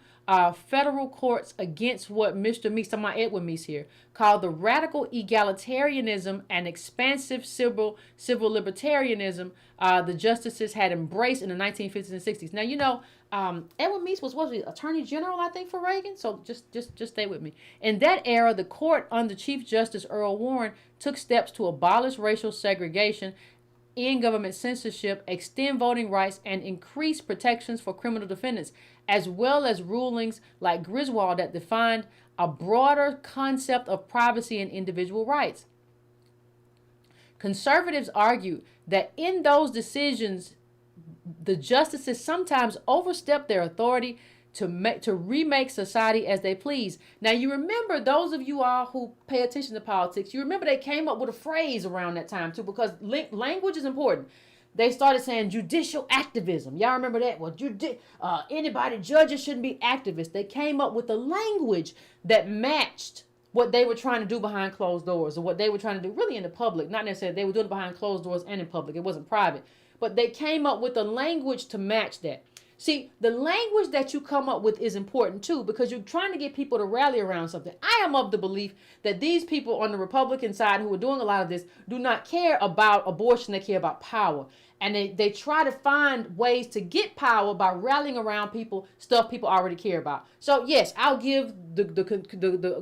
federal courts against what Mr. Meese, I'm not Edwin Meese here, called the radical egalitarianism and expansive civil libertarianism the justices had embraced in the 1950s and 60s. Now, you know, Edwin Meese was the Attorney General, I think, for Reagan. So just stay with me. In that era, the court under Chief Justice Earl Warren took steps to abolish racial segregation, end government censorship, extend voting rights, and increase protections for criminal defendants, as well as rulings like Griswold that defined a broader concept of privacy and individual rights. Conservatives argue that in those decisions, the justices sometimes overstep their authority to remake society as they please. Now, you remember, those of you all who pay attention to politics, you remember they came up with a phrase around that time too, because language is important. They started saying judicial activism. Y'all remember that? Well, anybody, judges shouldn't be activists. They came up with a language that matched what they were trying to do behind closed doors, or what they were trying to do really in the public. Not necessarily, they were doing it behind closed doors and in public. It wasn't private. But they came up with a language to match that. See, the language that you come up with is important too, because you're trying to get people to rally around something. I am of the belief that these people on the Republican side who are doing a lot of this do not care about abortion, they care about power. And they try to find ways to get power by rallying around stuff people already care about. So yes, I'll give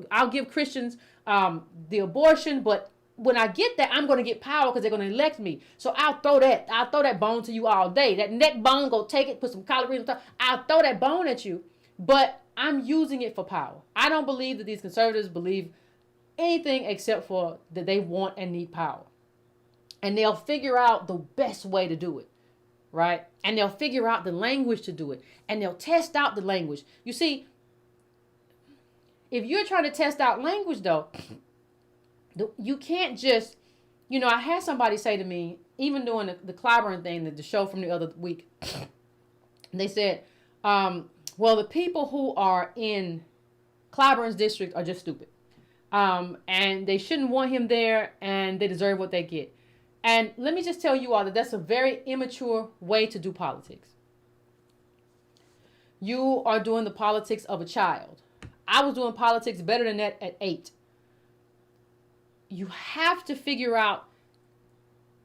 I'll give Christians the abortion, but when I get that, I'm going to get power because they're going to elect me. So I'll throw that bone to you all day. That neck bone, go take it, put some collard greens on top. I'll throw that bone at you, but I'm using it for power. I don't believe that these conservatives believe anything except for that they want and need power. And they'll figure out the best way to do it, right? And they'll figure out the language to do it. And they'll test out the language. You see, if you're trying to test out language, though, you can't just, I had somebody say to me, even doing the Clyburn thing, the show from the other week, they said, well, the people who are in Clyburn's district are just stupid. And they shouldn't want him there, and they deserve what they get. And let me just tell you all that that's a very immature way to do politics. You are doing the politics of a child. I was doing politics better than that at 8. You have to figure out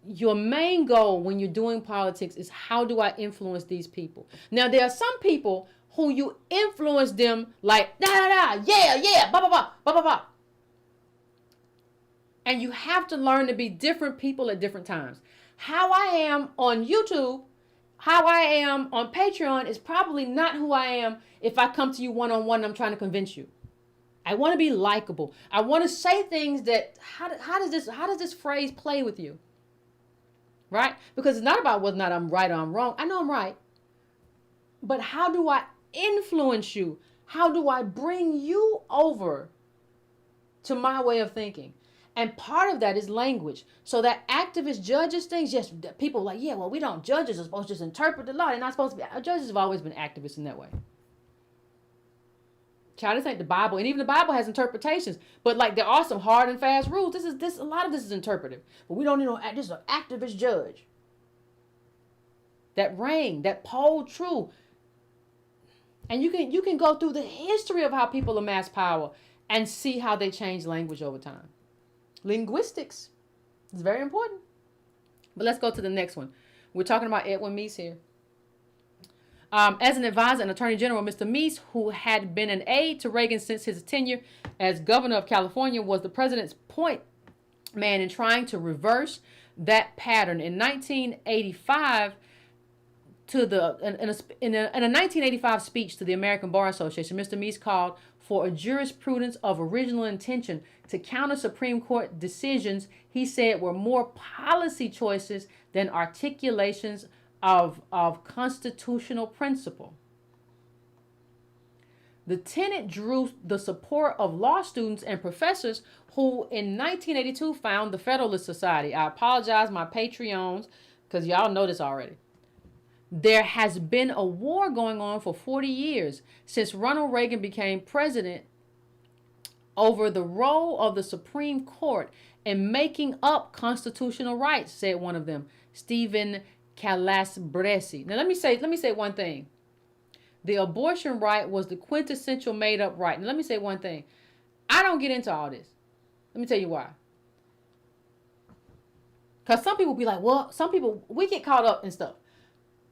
your main goal when you're doing politics is how do I influence these people? Now, there are some people who you influence them like, yeah, blah, blah, blah, blah, blah, blah. And you have to learn to be different people at different times. How I am on YouTube, how I am on Patreon is probably not who I am if I come to you one-on-one and I'm trying to convince you. I want to be likable. I want to say things that, how does this phrase play with you? Right? Because it's not about whether or not I'm right or I'm wrong. I know I'm right. But how do I influence you? How do I bring you over to my way of thinking? And part of that is language. So that activist judges things, yes, people are like, yeah, well, we don't, judges are supposed to just interpret the law. They're not supposed to be, judges have always been activists in that way. Child, this ain't the Bible, and even the Bible has interpretations. But like there are some hard and fast rules. A lot of this is interpretive. But we don't need this is an activist judge. That rang, that poll true. And you can go through the history of how people amass power and see how they change language over time. Linguistics is very important. But let's go to the next one. We're talking about Edwin Meese here. As an advisor and attorney general, Mr. Meese, who had been an aide to Reagan since his tenure as governor of California, was the president's point man in trying to reverse that pattern. In 1985, in a 1985 speech to the American Bar Association, Mr. Meese called for a jurisprudence of original intention to counter Supreme Court decisions he said were more policy choices than articulations of constitutional principle. The tenet drew the support of law students and professors who in 1982 found the Federalist Society. I apologize, my Patreons, because y'all know this already. There has been a war going on for 40 years since Ronald Reagan became president over the role of the Supreme Court in making up constitutional rights, said one of them, Stephen Calabresi. Now let me say one thing. The abortion right was the quintessential made up right. Now let me say one thing. I don't get into all this. Let me tell you why. Because some people be like, well, we get caught up in stuff.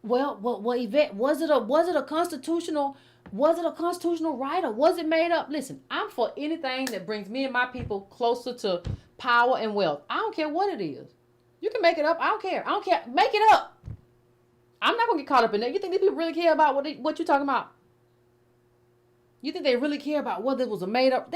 Well, Yvette, was it a constitutional right or was it made up? Listen, I'm for anything that brings me and my people closer to power and wealth. I don't care what it is. You can make it up. I don't care. Make it up. I'm not gonna get caught up in that. You think these people really care about what you're talking about? You think they really care about whether it was a made up?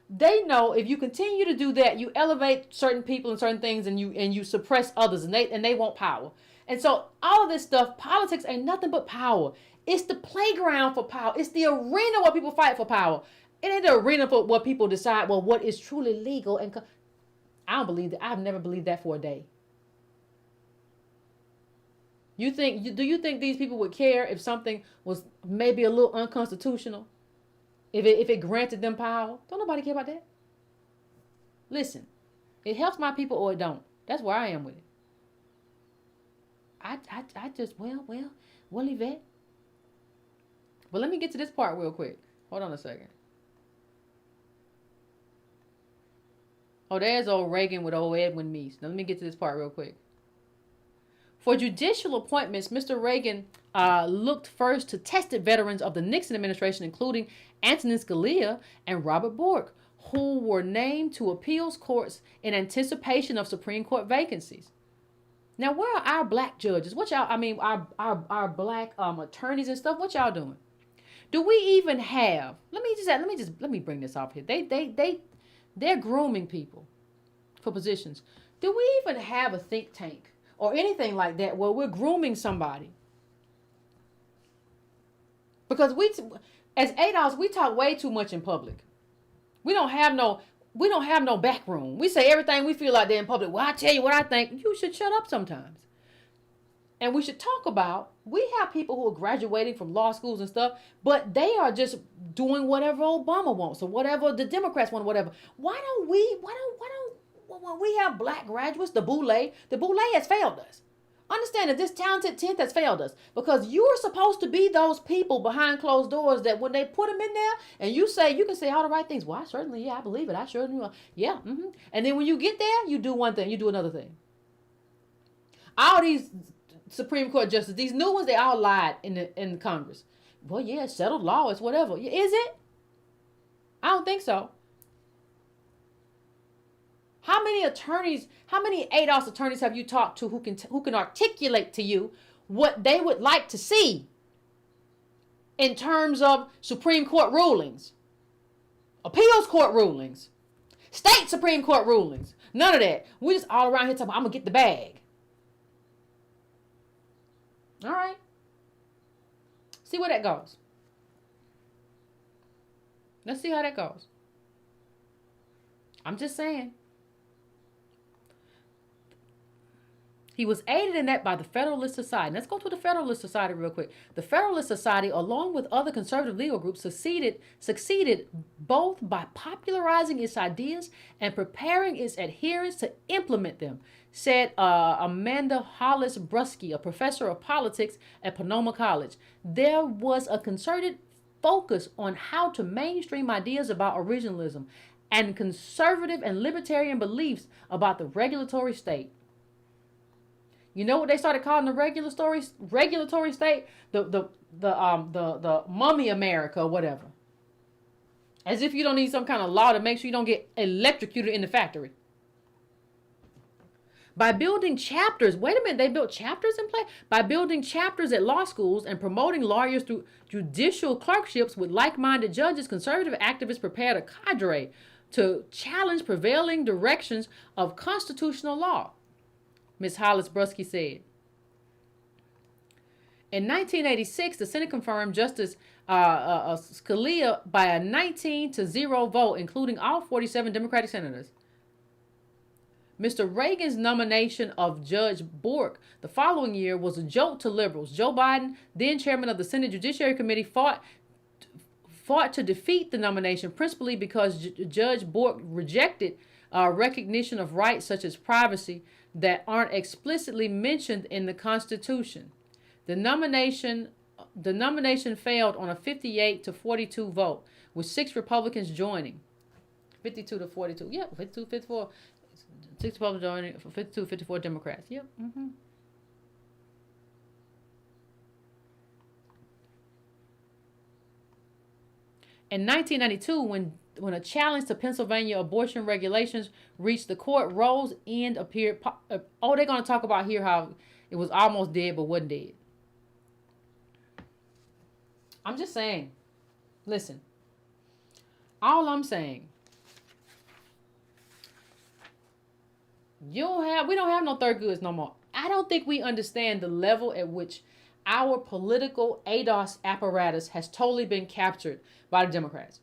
They know if you continue to do that, you elevate certain people and certain things, and you suppress others, and they want power. And so all of this stuff, politics ain't nothing but power. It's the playground for power. It's the arena where people fight for power. It ain't the arena for where people decide, well, what is truly legal. And I don't believe that. I've never believed that for a day. Do you think these people would care if something was maybe a little unconstitutional? If it granted them power? Don't nobody care about that. Listen, it helps my people or it don't. That's where I am with it. I just, we'll leave it. But let me get to this part real quick. Hold on a second. Oh, there's old Reagan with old Edwin Meese. Now let me get to this part real quick. For judicial appointments, Mr. Reagan looked first to tested veterans of the Nixon administration, including Antonin Scalia and Robert Bork, who were named to appeals courts in anticipation of Supreme Court vacancies. Now, where are our black judges? What y'all? I mean, our black attorneys and stuff. What y'all doing? Do we even have? Let me bring this off here. They're grooming people for positions. Do we even have a think tank or anything like that where we're grooming somebody? Because as ADOS, we talk way too much in public. We don't have no back room. We say everything we feel like there in public. Well, I tell you what I think. You should shut up sometimes. And we should talk about, we have people who are graduating from law schools and stuff, but they are just doing whatever Obama wants or whatever the Democrats want, whatever. Why don't when we have black graduates, the boule has failed us. Understand that this talented 10th has failed us because you are supposed to be those people behind closed doors that when they put them in there and you can say all the right things. Well, I believe it. I certainly will. Yeah. Mm-hmm. And then when you get there, you do one thing, you do another thing. All these Supreme Court justices, these new ones, they all lied in Congress. Well, yeah, it's settled law, it's whatever. Is it? I don't think so. How many ADOS attorneys have you talked to who can articulate to you what they would like to see in terms of Supreme Court rulings, appeals court rulings, state Supreme Court rulings? None of that. We just all around here talking about, I'm going to get the bag. All right. See where that goes. Let's see how that goes. I'm just saying. He was aided in that by the Federalist Society. Let's go to the Federalist Society real quick. The Federalist Society, along with other conservative legal groups, succeeded both by popularizing its ideas and preparing its adherents to implement them, said Amanda Hollis Brusky, a professor of politics at Sonoma College. There was a concerted focus on how to mainstream ideas about originalism and conservative and libertarian beliefs about the regulatory state. You know what they started calling the regulatory state? The mummy America or whatever. As if you don't need some kind of law to make sure you don't get electrocuted in the factory. By building chapters, wait a minute, they built chapters in place? By building chapters at law schools and promoting lawyers through judicial clerkships with like-minded judges, conservative activists prepared a cadre to challenge prevailing directions of constitutional law, Ms. Hollis Brusky said. In 1986, the Senate confirmed Justice Scalia by a 19-0 vote, including all 47 Democratic senators. Mr. Reagan's nomination of Judge Bork the following year was a jolt to liberals. Joe Biden, then chairman of the Senate Judiciary Committee, fought to defeat the nomination, principally because Judge Bork rejected recognition of rights such as privacy that aren't explicitly mentioned in the Constitution. The nomination failed on a 58-42 vote, with 6 Republicans joining. 52-42. Yeah, 52-54. 6 Republicans joining, 52-54 Democrats. Yep. Mm-hmm. In 1992, when a challenge to Pennsylvania abortion regulations reached the court, Roe's end appeared. They're going to talk about here how it was almost dead but wasn't dead. I'm just saying. Listen. All I'm saying. We don't have no third goods no more. I don't think we understand the level at which our political ADOS apparatus has totally been captured by the Democrats.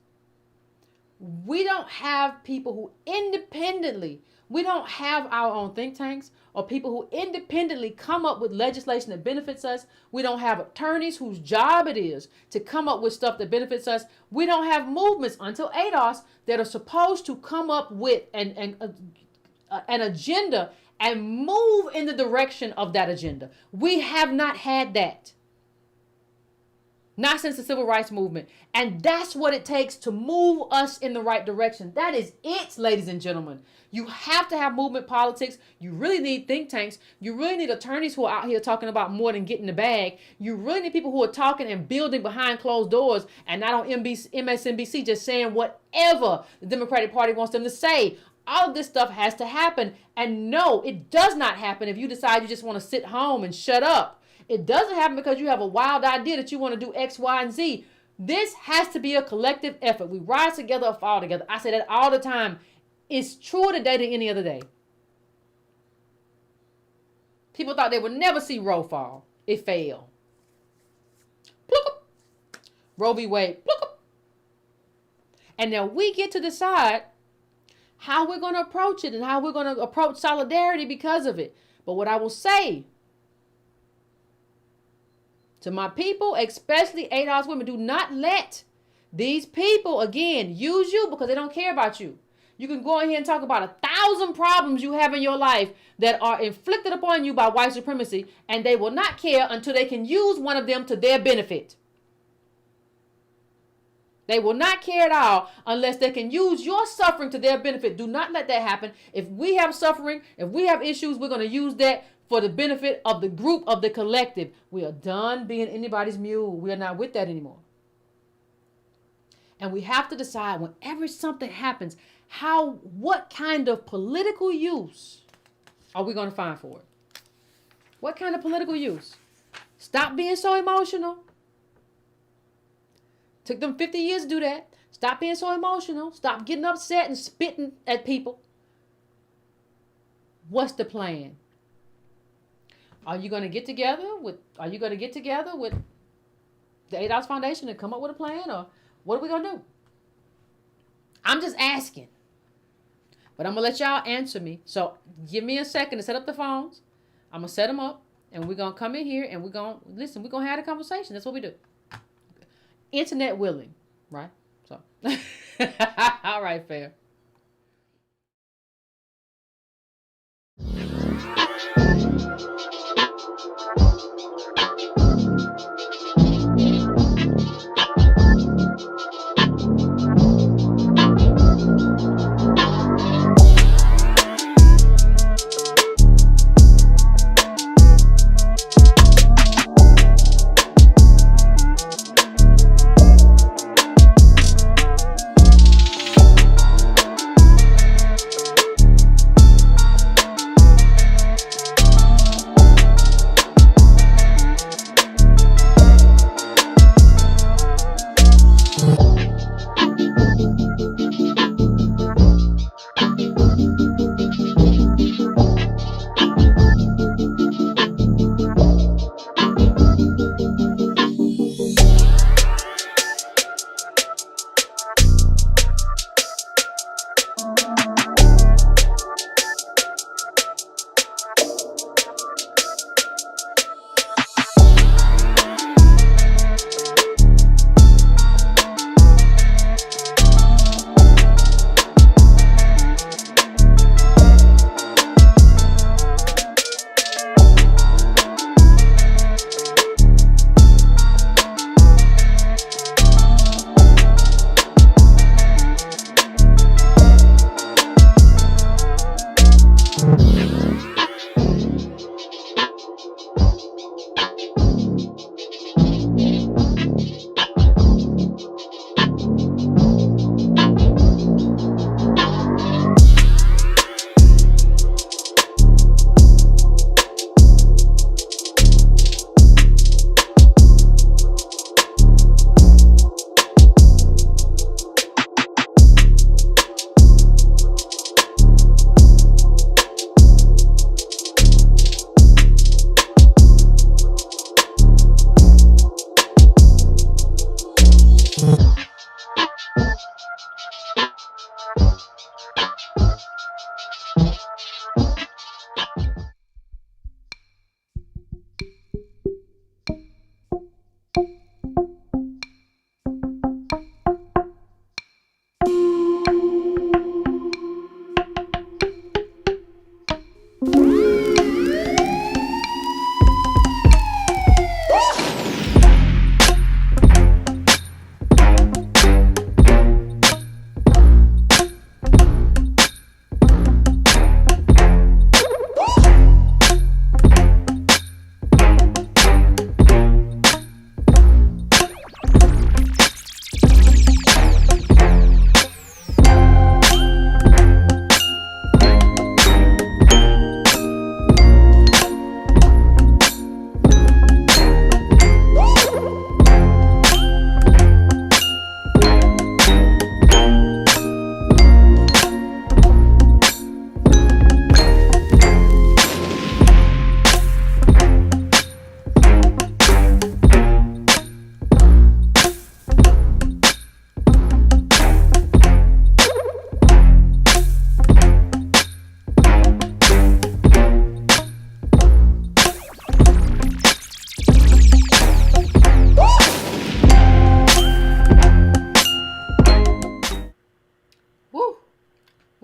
We don't have people who independently We don't have our own think tanks or people who independently come up with legislation that benefits us. We don't have attorneys whose job it is to come up with stuff that benefits us. We don't have movements until ADOS that are supposed to come up with an agenda and move in the direction of that agenda. We have not had that. Not since the civil rights movement. And that's what it takes to move us in the right direction. That is it, ladies and gentlemen. You have to have movement politics. You really need think tanks. You really need attorneys who are out here talking about more than getting the bag. You really need people who are talking and building behind closed doors and not on MSNBC just saying whatever the Democratic Party wants them to say. All of this stuff has to happen. And no, it does not happen if you decide you just want to sit home and shut up. It doesn't happen because you have a wild idea that you want to do X, Y, and Z. This has to be a collective effort. We rise together or fall together. I say that all the time. It's truer today than any other day. People thought they would never see Roe fall. It failed. Roe v. Wade. And now we get to decide how we're going to approach it and how we're going to approach solidarity because of it. But what I will say to my people, especially ADOS women, do not let these people, again, use you because they don't care about you. You can go in here and talk about 1,000 problems you have in your life that are inflicted upon you by white supremacy, and they will not care until they can use one of them to their benefit. They will not care at all unless they can use your suffering to their benefit. Do not let that happen. If we have suffering, if we have issues, we're going to use that for the benefit of the group, of the collective. We are done being anybody's mule. We are not with that anymore. And we have to decide whenever something happens, what kind of political use are we going to find for it? What kind of political use? Stop being so emotional. Took them 50 years to do that. Stop being so emotional. Stop getting upset and spitting at people. What's the plan? Are you going to get together with the ADOS Foundation and come up with a plan, or what are we going to do? I'm just asking. But I'm going to let y'all answer me. So give me a second to set up the phones. I'm going to set them up, and we're going to come in here and we're going to have a conversation. That's what we do. Internet willing, right? So, all right, fair.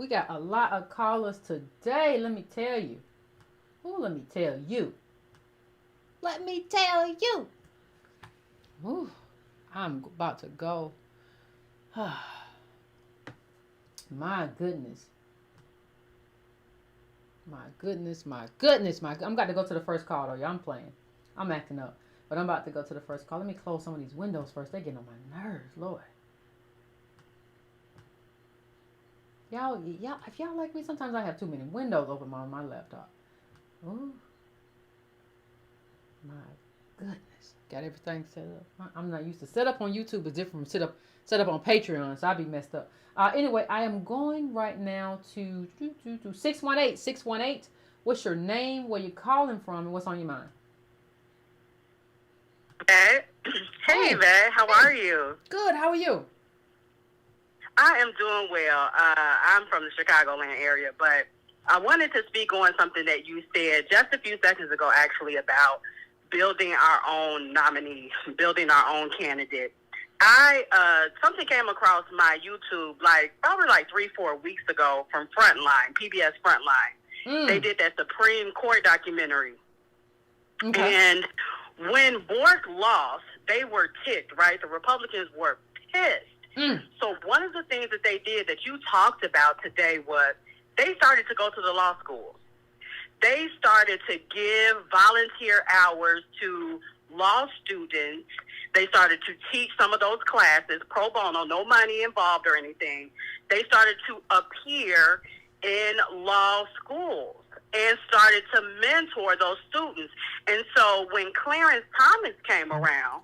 We got a lot of callers today. Let me tell you. Ooh, let me tell you. Let me tell you. Ooh, I'm about to go. My goodness. I'm about to go to the first call, though. Y'all, I'm playing. I'm acting up. But I'm about to go to the first call. Let me close some of these windows first. They're getting on my nerves, Lord. Y'all, if y'all like me, sometimes I have too many windows open on my laptop. Ooh. My goodness. Got everything set up. I'm not used to. Set up on YouTube is different from set up on Patreon, so I'll be messed up. Anyway, I am going right now to 618. What's your name? Where you calling from? And what's on your mind? Hey, Yvette. How are you? Good. How are you? I am doing well. I'm from the Chicagoland area, but I wanted to speak on something that you said just a few seconds ago, actually, about building our own nominee, building our own candidate. Something came across my YouTube probably 3-4 weeks ago from Frontline, PBS Frontline. They did that Supreme Court documentary. Okay. And when Bork lost, they were ticked, right? The Republicans were pissed. So one of the things that they did that you talked about today was they started to go to the law schools. They started to give volunteer hours to law students. They started to teach some of those classes pro bono, no money involved or anything. They started to appear in law schools and started to mentor those students. And so when Clarence Thomas came around,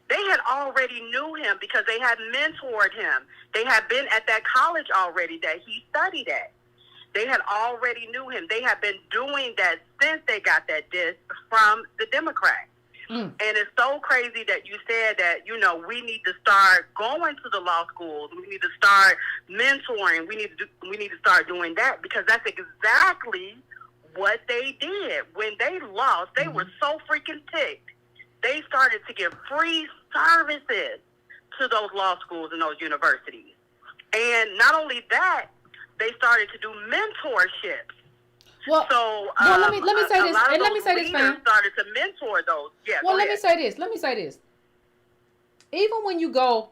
they had already knew him because they had mentored him. They had been at that college already that he studied at. They had already knew him. They had been doing that since they got that disc from the Democrats. And it's so crazy that you said that, we need to start going to the law schools. We need to start mentoring. We need to start doing that because that's exactly what they did. When they lost, they were so freaking ticked. They started to give free services to those law schools and those universities. And not only that, they started to do mentorships. Well, let me say this, and let me say this, fam. Started to mentor those. Yeah. Well, let me say this. Even when you go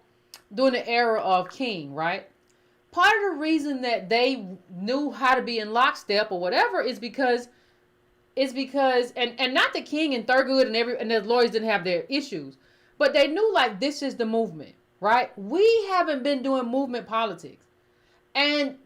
during the era of King, right? Part of the reason that they knew how to be in lockstep or whatever is because, and not the King and Thurgood and the lawyers didn't have their issues, but they knew this is the movement, right? We haven't been doing movement politics, and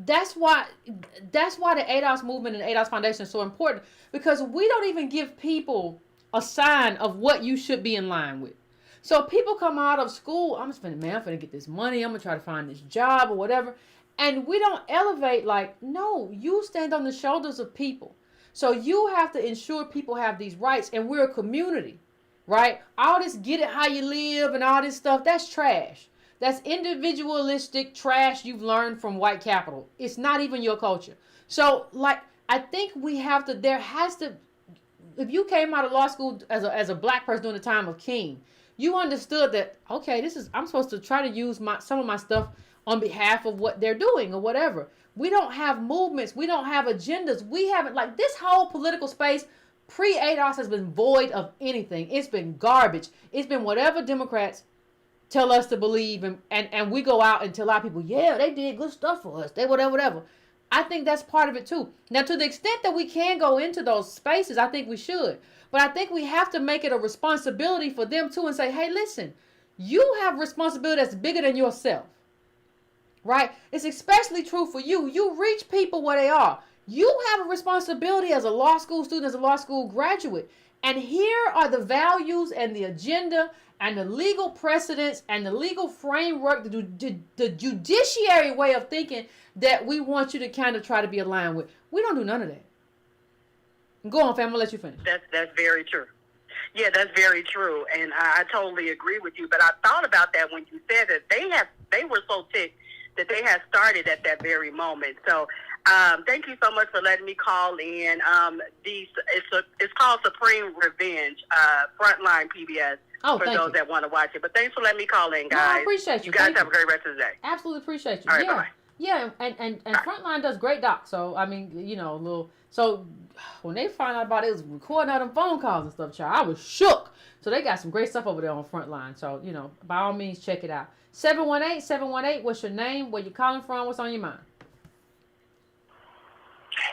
that's why the ADOS movement and the ADOS Foundation is so important, because we don't even give people a sign of what you should be in line with. So people come out of school, I'm finna get this money, I'm gonna try to find this job or whatever, and we don't elevate no, you stand on the shoulders of people. So you have to ensure people have these rights, and we're a community, right? All this get it how you live and all this stuff, that's trash. That's individualistic trash you've learned from white capital. It's not even your culture. So, I think if you came out of law school as a black person during the time of King, you understood that, okay, I'm supposed to try to use some of my stuff on behalf of what they're doing or whatever. We don't have movements. We don't have agendas. We haven't, this whole political space pre-ADOS has been void of anything. It's been garbage. It's been whatever Democrats tell us to believe, and we go out and tell our people, yeah, they did good stuff for us. They whatever. I think that's part of it too. Now, to the extent that we can go into those spaces, I think we should. But I think we have to make it a responsibility for them too and say, hey, listen, you have responsibility that's bigger than yourself, right? It's especially true for you. You reach people where they are. You have a responsibility as a law school student, as a law school graduate. And here are the values and the agenda and the legal precedents and the legal framework, the judiciary way of thinking that we want you to kind of try to be aligned with. We don't do none of that. Go on, fam. I'm going to let you finish. That's very true. Yeah, that's very true. And I totally agree with you. But I thought about that when you said that they were so ticked that they had started at that very moment. So thank you so much for letting me call in. It's called Supreme Revenge, Frontline PBS. For those that want to watch it. But thanks for letting me call in, guys. No, I appreciate you. You guys have a great rest of the day. Absolutely appreciate you. All right, bye-bye. Yeah, and Frontline does great doc. So I mean, you know, little. So when they found out about it, was recording all them phone calls and stuff, child, I was shook. So they got some great stuff over there on Frontline. So you know, by all means, check it out. 718-718. What's your name? Where you calling from? What's on your mind?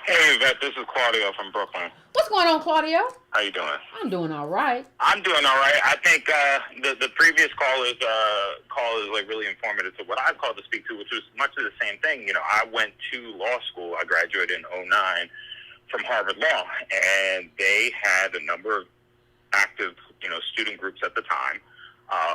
Hey, Yvette, this is Claudio from Brooklyn. What's going on, Claudio? How you doing? I'm doing all right. I'm doing all right. I think the previous call is like really informative to what I called to speak to, which was much of the same thing. You know, I went to law school. I graduated in '09 from Harvard Law, and they had a number of active, you know, student groups at the time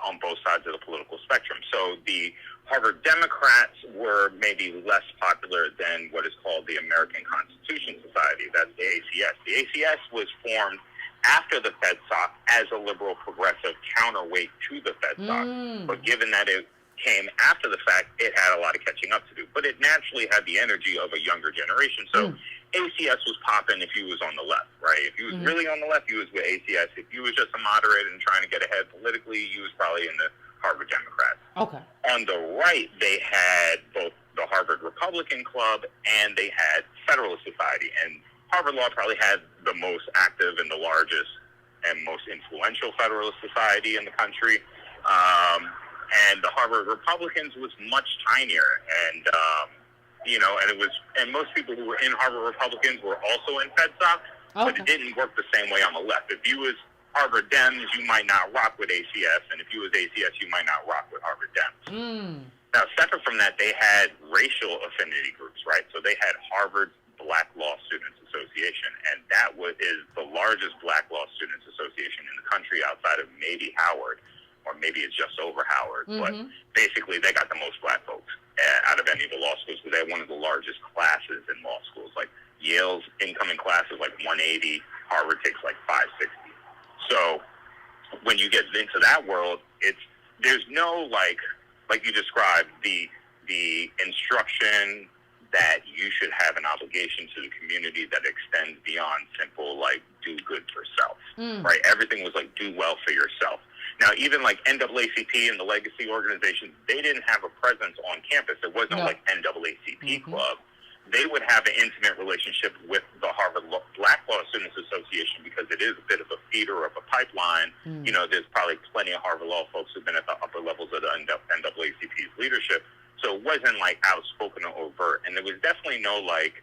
on both sides of the political spectrum. So the Harvard Democrats were maybe less popular than what is called the American Constitution Society. That's the ACS. The ACS was formed after the FedSoc as a liberal progressive counterweight to the FedSoc. But given that it came after the fact, it had a lot of catching up to do. But it naturally had the energy of a younger generation. So ACS was popping if he was on the left, right? If he was really on the left, he was with ACS. If he was just a moderate and trying to get ahead politically, he was probably in the Harvard Democrats. Okay. On the right, they had both the Harvard Republican Club and they had Federalist Society. And Harvard Law probably had the most active and the largest and most influential Federalist Society in the country. And the Harvard Republicans was much tinier. And, you know, and most people who were in Harvard Republicans were also in FedSoc, but it didn't work the same way on the left. If you was Harvard Dems, you might not rock with ACS, and if you was ACS, you might not rock with Harvard Dems. Now, separate from that, they had racial affinity groups, right? So they had Harvard Black Law Students Association, and that is the largest Black Law Students Association in the country outside of maybe Howard, or maybe it's just over Howard. But basically, they got the most Black folks out of any of the law schools, because they had one of the largest classes in law schools. Like Yale's incoming class is like 180, Harvard takes like 560. So when you get into that world, there's no like you described, the instruction that you should have an obligation to the community that extends beyond simple like do good for self, right? Everything was like do well for yourself. Now, even like NAACP and the legacy organizations, they didn't have a presence on campus. It wasn't like NAACP Club. They would have an intimate relationship with the Harvard Black Law Students Association because it is a bit of a feeder of a pipeline. You know, there's probably plenty of Harvard Law folks who've been at the upper levels of the NAACP's leadership. So it wasn't like outspoken or overt. And there was definitely no like,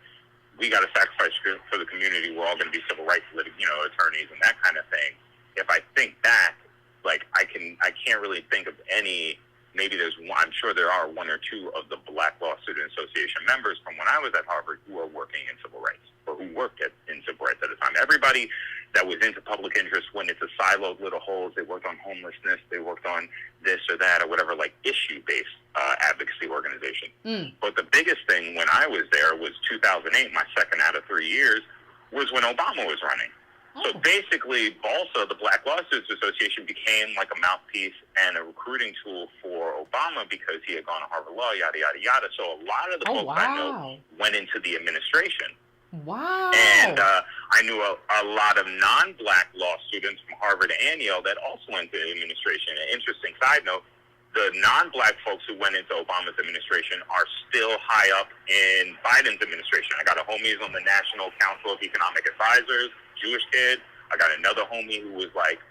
we got to sacrifice for the community. We're all going to be civil rights, attorneys and that kind of thing. If I think back, like I can't really think of any. Maybe I'm sure there are one or two of the Black Law Student Association members from when I was at Harvard who are working in civil rights or who worked in civil rights at the time. Everybody that was into public interest went into siloed little holes. They worked on homelessness. They worked on this or that or whatever, like issue-based advocacy organization. But the biggest thing when I was there was 2008, my second out of 3 years, was when Obama was running. So basically, also, the Black Law Students Association became like a mouthpiece and a recruiting tool for Obama because he had gone to Harvard Law, yada, yada, yada. So a lot of the folks I know went into the administration. Wow. And I knew a lot of non-Black law students from Harvard and Yale that also went into administration. An interesting side note, the non-Black folks who went into Obama's administration are still high up in Biden's administration. I got a homie who's on the National Council of Economic Advisors, Jewish kid. I got another homie who was like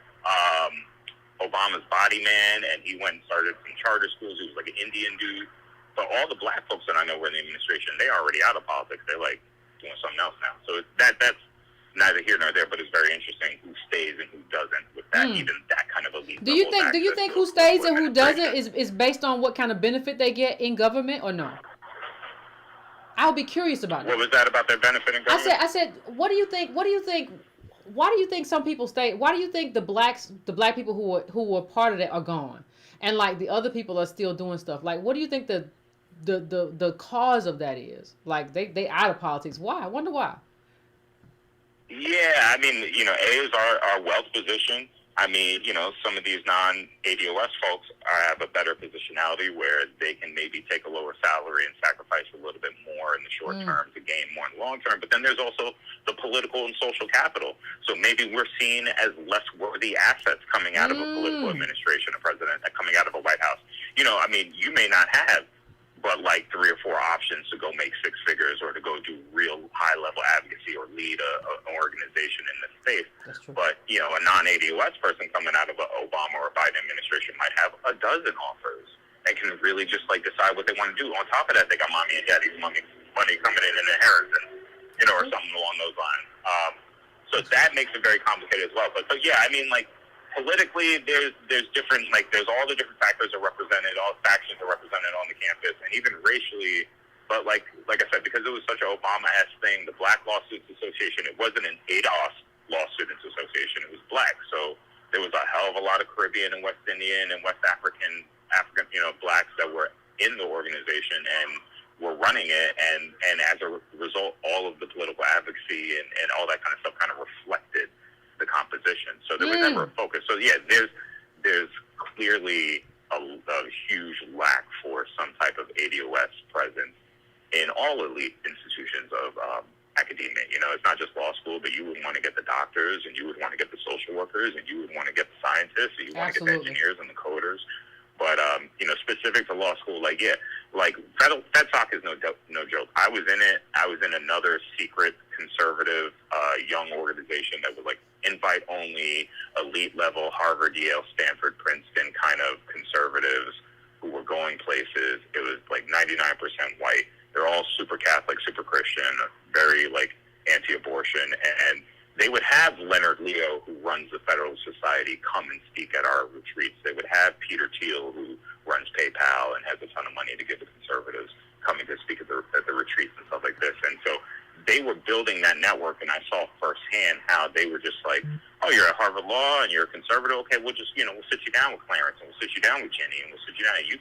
Obama's body man, and he went and started some charter schools. He was like an Indian dude. But all the Black folks that I know were in the administration, they're already out of politics. They're like doing something else now. So that's neither here nor there, but it's very interesting who stays and who doesn't with that, even that kind of elite. Do you think who stays and who doesn't is based on what kind of benefit they get in government or no? I'll be curious about that. What was that about their benefit in government? I said, what do you think? Why do you think some people stay? Why do you think the black people who were part of that are gone, and like the other people are still doing stuff? Like, what do you think the cause of that is? Like they out of politics. Why? I wonder why. Yeah, I mean, A is our wealth position. I mean, some of these non-ADOS folks have a better positionality where they can maybe take a lower salary and sacrifice a little bit more in the short term to gain more in the long term. But then there's also the political and social capital. So maybe we're seen as less worthy assets coming out of a political administration, a president, coming out of a White House. I mean, you may not have but like 3 or 4 options to go make 6 figures or to go do real high-level advocacy or lead an organization in this space. That's true. But, you know, a non-ADOS person coming out of an Obama or Biden administration might have a dozen offers and can really just, like, decide what they want to do. On top of that, they got mommy and daddy's money coming in inheritance, you know, or something along those lines. So that makes it very complicated as well. But yeah, I mean, like, politically, there's different, like, there's all the different factors are represented, all factions are represented on the campus, and even racially. But like I said, because it was such an Obama-esque thing, the Black Law Students Association, it wasn't an ADOS Law Students Association, it was black. So there was a hell of a lot of Caribbean and West Indian and West African, you know, blacks that were in the organization and were running it, and as a result, all of the political advocacy and all that kind of stuff kind of reflected the composition. So there was never a focus. So yeah, there's clearly a huge lack for some type of ADOS presence in all elite institutions of academia. You know, it's not just law school, but you would want to get the doctors, and you would want to get the social workers, and you would want to get the scientists, and you want to get the engineers and the coders. But you know, specific to law school, like FedSoc is no joke. I was in it. I was in another secret conservative young organization that was like invite only, elite level, Harvard, Yale, Stanford, Princeton kind of conservatives who were going places. It was like 99% white. They're all super Catholic, super Christian, very like anti-abortion, and they would have Leonard Leo, who runs the Federalist Society, come and speak at our retreats. They would have Peter Thiel, who runs PayPal and has a ton of money to give to conservatives, coming to speak at the retreats and stuff like this. And so they were building that network, and I saw firsthand how they were just like, oh, you're at Harvard Law and you're a conservative? Okay, we'll just, you know, we'll sit you down with Clarence, and we'll sit you down with Jenny, and we'll sit you down. You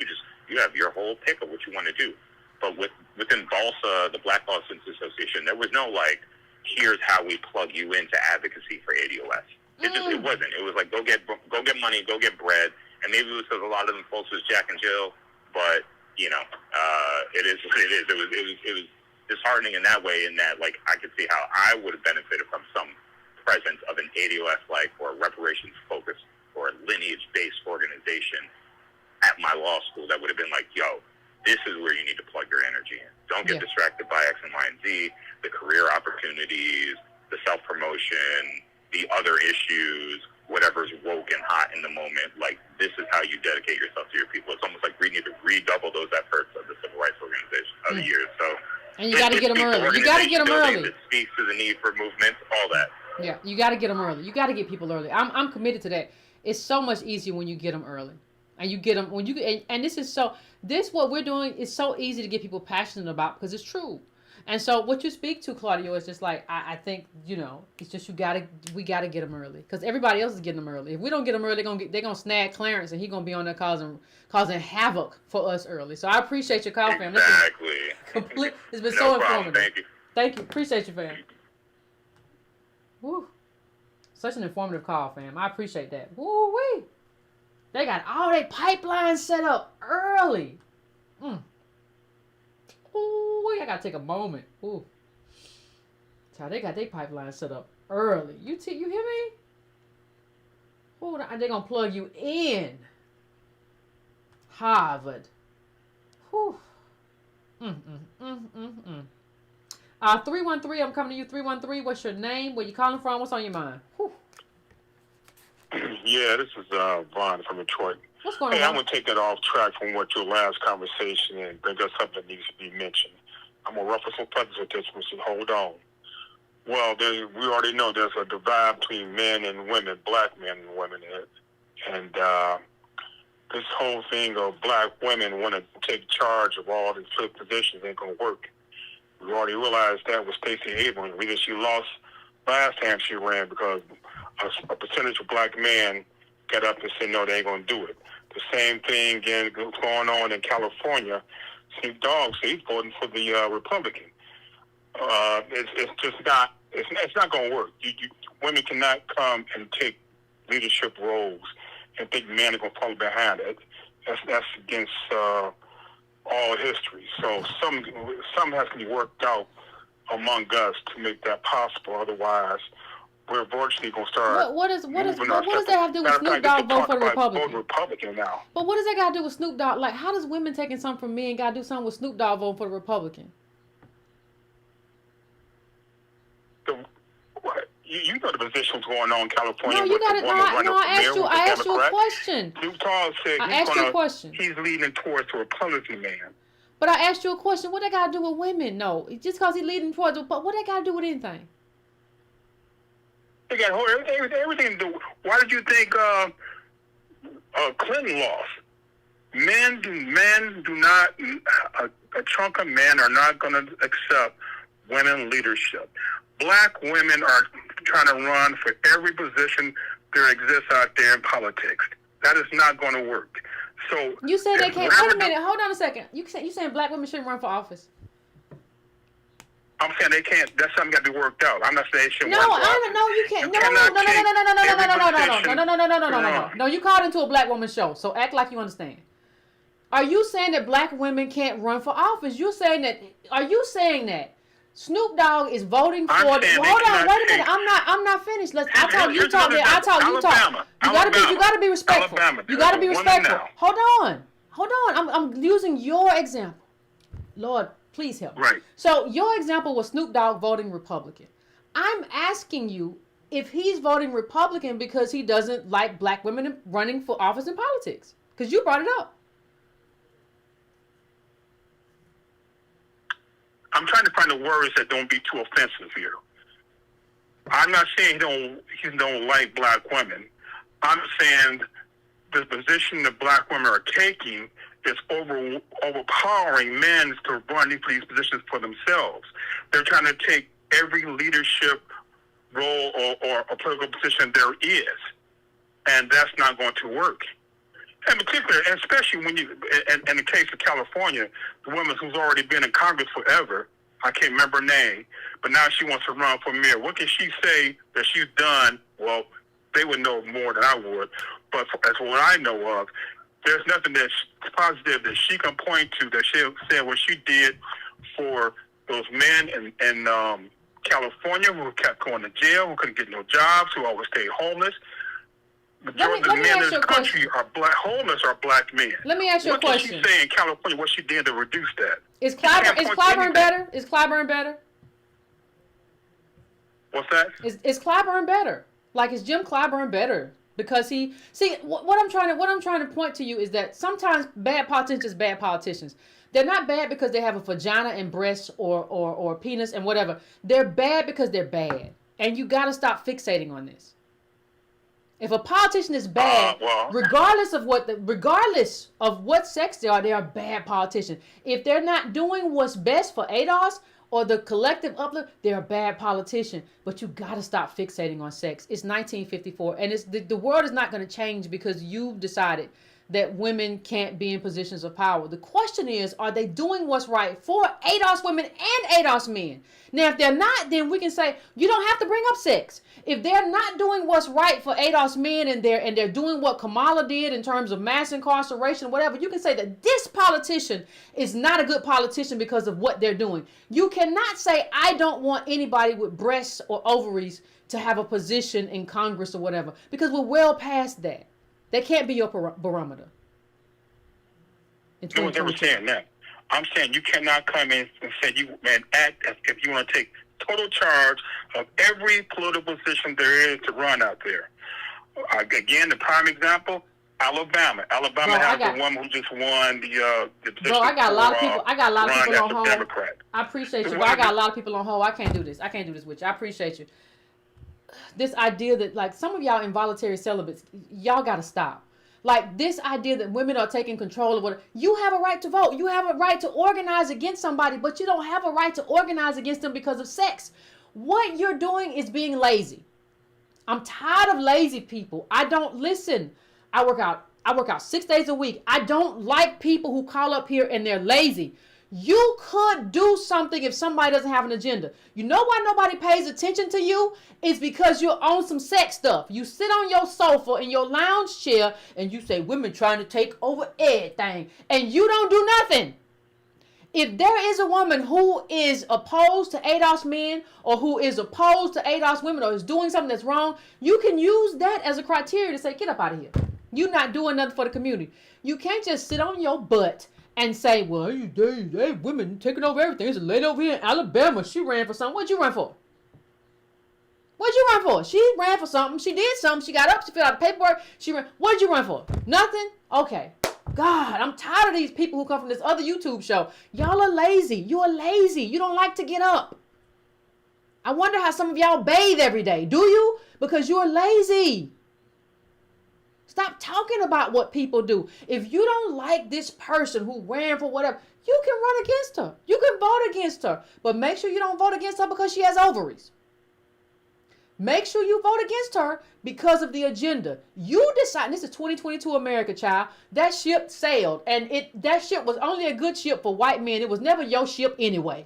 have your whole pick of what you want to do. But within BALSA, the Black Law Students Association, there was no like, here's how we plug you into advocacy for ADOS. It wasn't. It was like, go get money, go get bread. And maybe it was because a lot of them folks was Jack and Jill, but you know, it is what it is. It was disheartening in that way, in that like I could see how I would have benefited from some presence of an ADOS like or a reparations focused or a lineage based organization at my law school that would have been like, yo, this is where you need to plug your energy in. Don't get distracted by X and Y and Z, the career opportunities, the self-promotion, the other issues, whatever's woke and hot in the moment. Like, this is how you dedicate yourself to your people. It's almost like we need to redouble those efforts of the civil rights organization of the years. So, and you got to get them early. You got to get them early. It speaks to the need for movement, all that. Yeah, you got to get them early. You got to get people early. I'm committed to that. It's so much easier when you get them early. And you get them when you and this what we're doing is so easy to get people passionate about because it's true. And so what you speak to, Claudio, is just like I think, you know, it's just we gotta get them early because everybody else is getting them early. If we don't get them early, they're gonna snag Clarence and he's gonna be on there causing havoc for us early. So I appreciate your call, fam. Exactly. It's been so informative. Thank you. Thank you. Appreciate you, fam. Woo. Such an informative call, fam. I appreciate that. Woo wee. They got all their pipelines set up early. Ooh, I gotta take a moment. Ooh. Child, they got their pipeline set up early. You hear me? Ooh, they gonna plug you in. Harvard. Whew. 313, I'm coming to you. 313, what's your name? Where you calling from? What's on your mind? Whew. Yeah, this is Vaughn from Detroit. What's going on? I'm going to take that off track from what your last conversation and bring up something that needs to be mentioned. I'm going to ruffle some feathers with this one, so hold on. Well, we already know there's a divide between men and women, black men and women. And this whole thing of black women want to take charge of all these positions ain't going to work. We already realized that with Stacey Abrams. She lost last time she ran because a percentage of black men got up and said, no, they ain't going to do it. The same thing again going on in California. Snoop Dogg, so he's voting for the Republican. It's just not. It's not going to work. Women cannot come and take leadership roles and think men are going to follow behind it. That's against all history. So some has to be worked out among us to make that possible. Otherwise, we're unfortunately going to start. What does that have to do with Snoop Dogg vote for the Republican? Republican now. But what does that got to do with Snoop Dogg? Like, how does women taking something from men got to do something with Snoop Dogg voting for the Republican? You know the positions going on in California. No, you got it. No, I asked you a question. Snoop Dogg said he's leaning towards a Republican man. But I asked you a question. What that got to do with women? No, just because he's leaning towards, but what that got to do with anything? They got everything to do. Why did you think Clinton lost? Men do not. A chunk of men are not going to accept women leadership. Black women are trying to run for every position there exists out there in politics. That is not going to work. So you said they can't. Wait a minute. Hold on a second. You saying black women shouldn't run for office? I'm saying they can't. That's something got to be worked out. I'm not saying they shouldn't. No, you can't. No. You called into a black woman show, so act like you understand. Are you saying that black women can't run for office? Are you saying that Snoop Dogg is voting for? Hold on, wait a minute. I'm not finished. I talk. You talk. I talk. You talk. You gotta be respectful. You gotta be respectful. Hold on. I'm using your example. Lord, please help. Right. So your example was Snoop Dogg voting Republican. I'm asking you if he's voting Republican because he doesn't like black women running for office in politics. Because you brought it up. I'm trying to find the words that don't be too offensive here. I'm not saying he don't like black women. I'm saying the position that black women are taking is overpowering men to run these positions for themselves. They're trying to take every leadership role or political position there is, and that's not going to work. In particular, and especially when in the case of California, the woman who's already been in Congress forever, I can't remember her name, but now she wants to run for mayor. What can she say that she's done? Well, they would know more than I would, but as what I know of, there's nothing that's positive that she can point to that she said what she did for those men in California who kept going to jail, who couldn't get no jobs, who always stayed homeless. Majority of the men in this country are black, homeless are black men. Let me ask you a question. What did she say in California, what she did to reduce that? Is Clyburn better? Is Clyburn better? What's that? Is Clyburn better? Like, is Jim Clyburn better? Because what I'm trying to point to you is that sometimes bad politicians, bad politicians. They're not bad because they have a vagina and breasts or penis and whatever. They're bad because they're bad. And you got to stop fixating on this. If a politician is bad, regardless of what sex they are a bad politician. If they're not doing what's best for ADOS or the collective uplift, they're a bad politician. But you got to stop fixating on sex. It's 1954, and the world is not going to change because you've decided that women can't be in positions of power. The question is, are they doing what's right for ADOS women and ADOS men? Now, if they're not, then we can say, you don't have to bring up sex. If they're not doing what's right for ADOS men and they're doing what Kamala did in terms of mass incarceration, whatever, you can say that this politician is not a good politician because of what they're doing. You cannot say, I don't want anybody with breasts or ovaries to have a position in Congress or whatever, because we're well past that. That can't be your barometer. No one's ever saying that. I'm saying you cannot come in and say act as if you want to take total charge of every political position there is to run out there. Again, the prime example, Alabama. Alabama has the woman who just won the position. Bro, I got a lot of people. I got a lot of people on hold. Democrat. I appreciate you, but I got a lot of people on hold. I can't do this. With you. I appreciate you. This idea that, like, some of y'all involuntary celibates, y'all got to stop. Like, this idea that women are taking control of what you have a right to vote. You have a right to organize against somebody, but you don't have a right to organize against them because of sex. What you're doing is being lazy. I'm tired of lazy people. I don't listen. I work out 6 days a week. I don't like people who call up here and they're lazy. You could do something if somebody doesn't have an agenda. You know why nobody pays attention to you? It's because you're on some sex stuff. You sit on your sofa in your lounge chair and you say, women trying to take over everything. And you don't do nothing. If there is a woman who is opposed to ADOS men or who is opposed to ADOS women or is doing something that's wrong, you can use that as a criteria to say, get up out of here. You're not doing nothing for the community. You can't just sit on your butt and say, well, they women taking over everything. There's a lady over here in Alabama. She ran for something. What'd you run for? What'd you run for? She ran for something. She did something. She got up. She filled out the paperwork. She ran. What'd you run for? Nothing? Okay. God, I'm tired of these people who come from this other YouTube show. Y'all are lazy. You are lazy. You don't like to get up. I wonder how some of y'all bathe every day. Do you? Because you are lazy. Stop talking about what people do. If you don't like this person who ran for whatever, you can run against her. You can vote against her. But make sure you don't vote against her because she has ovaries. Make sure you vote against her because of the agenda. You decide. This is 2022 America, child. That ship sailed, and that ship was only a good ship for white men. It was never your ship anyway.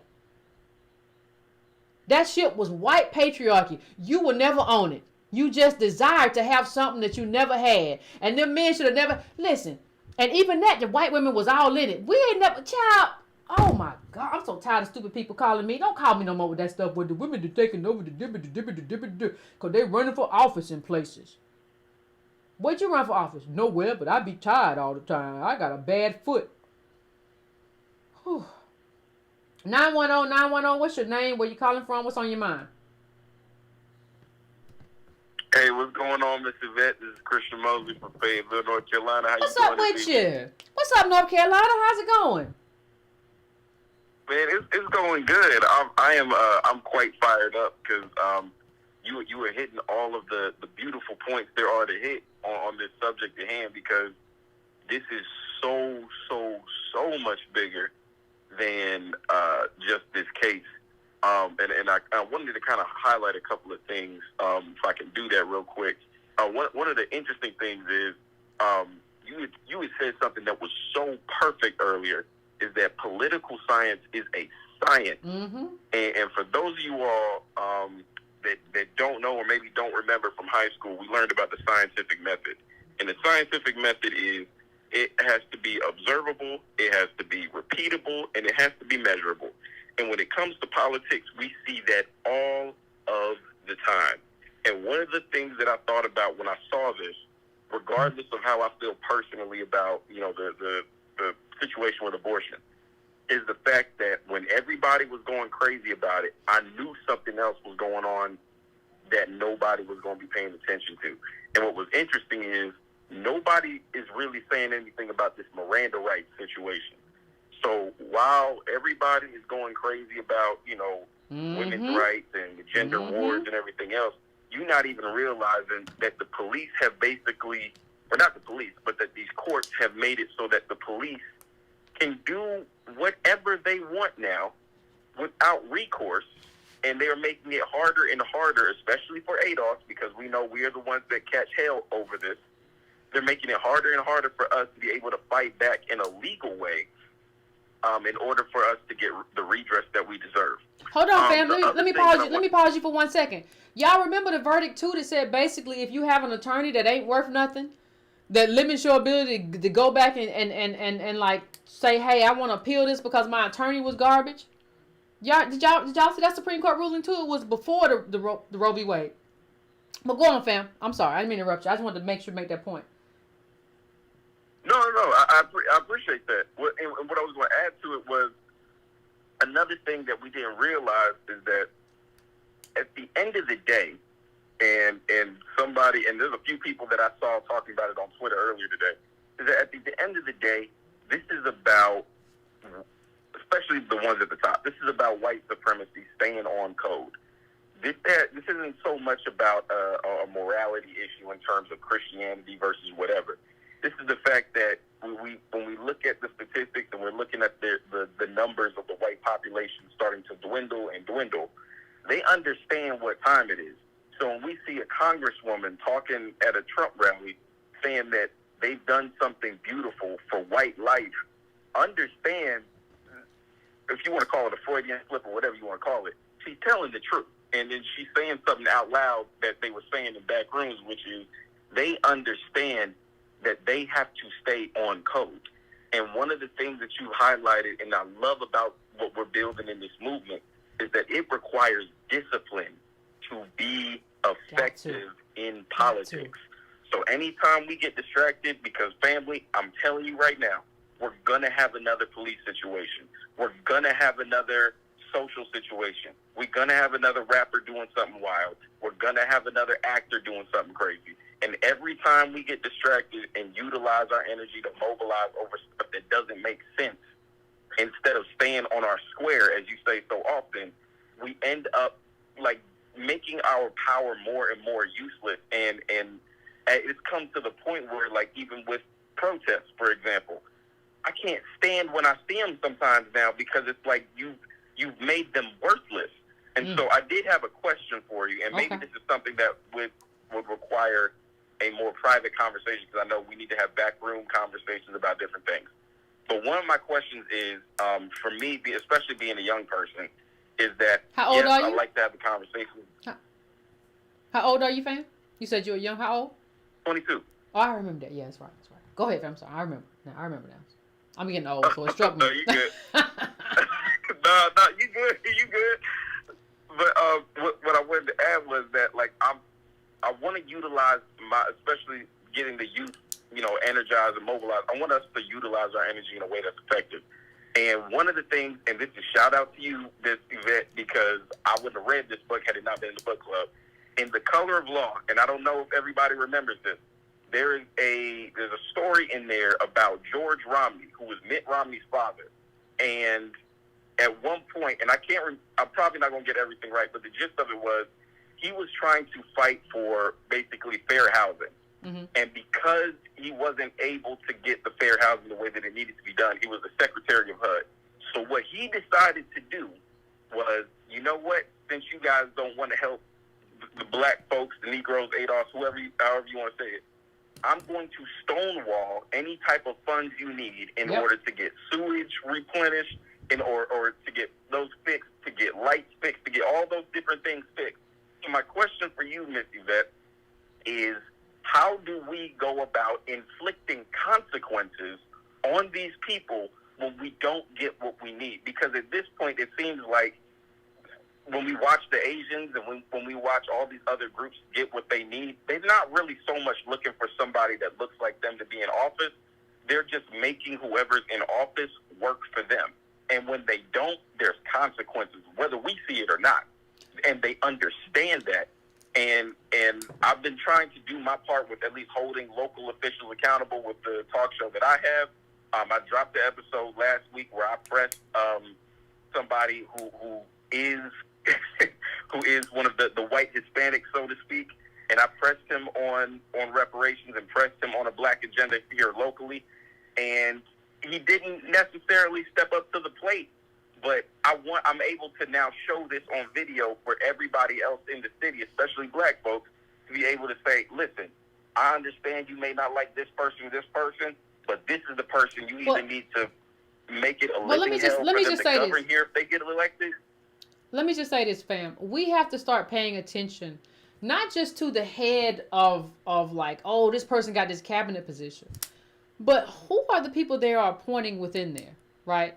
That ship was white patriarchy. You will never own it. You just desired to have something that you never had, and them men should have never listen. And even that, the white women was all in it. We ain't never, child. Oh my God, I'm so tired of stupid people calling me. Don't call me no more with that stuff where the women are taking over the because they running for office in places. Where'd you run for office? Nowhere, but I be tired all the time. I got a bad foot. Whew. 910-910, what's your name? Where you calling from? What's on your mind? Hey, what's going on, Miss Yvette? This is Christian Mosley from Fayetteville, North Carolina. How What's you doing? What's up with you? What's up, North Carolina? How's it going? Man, it's going good. I'm quite fired up because you were hitting all of the beautiful points there are to hit on this subject at hand, because this is so much bigger than just this case. And I wanted to kind of highlight a couple of things, if I can do that real quick. One of the interesting things is you had said something that was so perfect earlier, is that political science is a science. Mm-hmm. And for those of you all that don't know or maybe don't remember from high school, we learned about the scientific method. And the scientific method is it has to be observable, it has to be repeatable, and it has to be measurable. And when it comes to politics, we see that all of the time. And one of the things that I thought about when I saw this, regardless of how I feel personally about, the situation with abortion, is the fact that when everybody was going crazy about it, I knew something else was going on that nobody was going to be paying attention to. And what was interesting is nobody is really saying anything about this Miranda rights situation. So while everybody is going crazy about, women's rights and the gender wars and everything else, you're not even realizing that the police have basically, or not the police, but that these courts have made it so that the police can do whatever they want now without recourse, and they're making it harder and harder, especially for ADOS, because we know we are the ones that catch hell over this. They're making it harder and harder for us to be able to fight back in a legal way, in order for us to get the redress that we deserve. Hold on, fam. Let me pause you. Let me pause you for 1 second. Y'all remember the verdict too that said basically if you have an attorney that ain't worth nothing, that limits your ability to go back and like say, hey, I want to appeal this because my attorney was garbage. Did y'all see that Supreme Court ruling too? It was before the Roe v. Wade. But go on, fam. I'm sorry, I didn't mean to interrupt you. I just wanted to make that point. No. I appreciate that. And what I was going to add to it was another thing that we didn't realize is that at the end of the day, and somebody, and there's a few people that I saw talking about it on Twitter earlier today, is that at the end of the day, this is about, especially the ones at the top, this is about white supremacy, staying on code. This isn't so much about a morality issue in terms of Christianity versus whatever. This is the fact that when we look at the statistics and we're looking at the numbers of the white population starting to dwindle, they understand what time it is. So when we see a congresswoman talking at a Trump rally saying that they've done something beautiful for white life, understand, if you want to call it a Freudian slip or whatever you want to call it, she's telling the truth. And then she's saying something out loud that they were saying in back rooms, which is they understand that they have to stay on code. And one of the things that you highlighted, and I love about what we're building in this movement, is that it requires discipline to be effective in politics. So anytime we get distracted, because family, I'm telling you right now, we're going to have another police situation. We're going to have another social situation. We're going to have another rapper doing something wild. We're going to have another actor doing something crazy. And every time we get distracted and utilize our energy to mobilize over stuff that doesn't make sense, instead of staying on our square, as you say so often, we end up like making our power more and more useless. And it's come to the point where, like, even with protests, for example, I can't stand when I see them sometimes now, because it's like you've made them worthless. And so I did have a question for you, and maybe this is something that would require a more private conversation, because I know we need to have backroom conversations about different things. But one of my questions is, for me, especially being a young person, is that how old are you? I like to have the conversation. How old are you, fam? You said you were young. How old? 22. Oh, I remember that. Yeah, that's right. That's right. Go ahead, fam. I'm sorry. I remember. I remember now. I'm getting old, so it struck me. No, you good. no, you good. You good. But what I wanted to add was that, like, I want to utilize especially getting the youth, energized and mobilized. I want us to utilize our energy in a way that's effective. And one of the things, and this is shout out to you, this event, because I wouldn't have read this book had it not been in the book club. In The Color of Law, and I don't know if everybody remembers this, there's a story in there about George Romney, who was Mitt Romney's father. And at one point, and I'm probably not going to get everything right, but the gist of it was, he was trying to fight for basically fair housing. Mm-hmm. And because he wasn't able to get the fair housing the way that it needed to be done, he was the Secretary of HUD. So what he decided to do was, you know what, since you guys don't want to help the black folks, the Negroes, ADOS, however you want to say it, I'm going to stonewall any type of funds you need in order to get sewage replenished, or to get those fixed, to get lights fixed, to get all those different things fixed. So my question for you, Miss Yvette, is how do we go about inflicting consequences on these people when we don't get what we need? Because at this point, it seems like when we watch the Asians and when we watch all these other groups get what they need, they're not really so much looking for somebody that looks like them to be in office. They're just making whoever's in office work for them. And when they don't, there's consequences, whether we see it or not. And they understand that. And I've been trying to do my part with at least holding local officials accountable with the talk show that I have. I dropped the episode last week where I pressed somebody who is who is one of the white Hispanics, so to speak, and I pressed him on reparations and pressed him on a black agenda here locally, and he didn't necessarily step up to the plate. But I'm able to now show this on video for everybody else in the city, especially black folks, to be able to say, listen, I understand you may not like this person, but this is the person you either need to make it a living hell for them to govern here if they get elected. Let me just say this, fam. We have to start paying attention, not just to the head of like, oh, this person got this cabinet position, but who are the people they are appointing within there, right?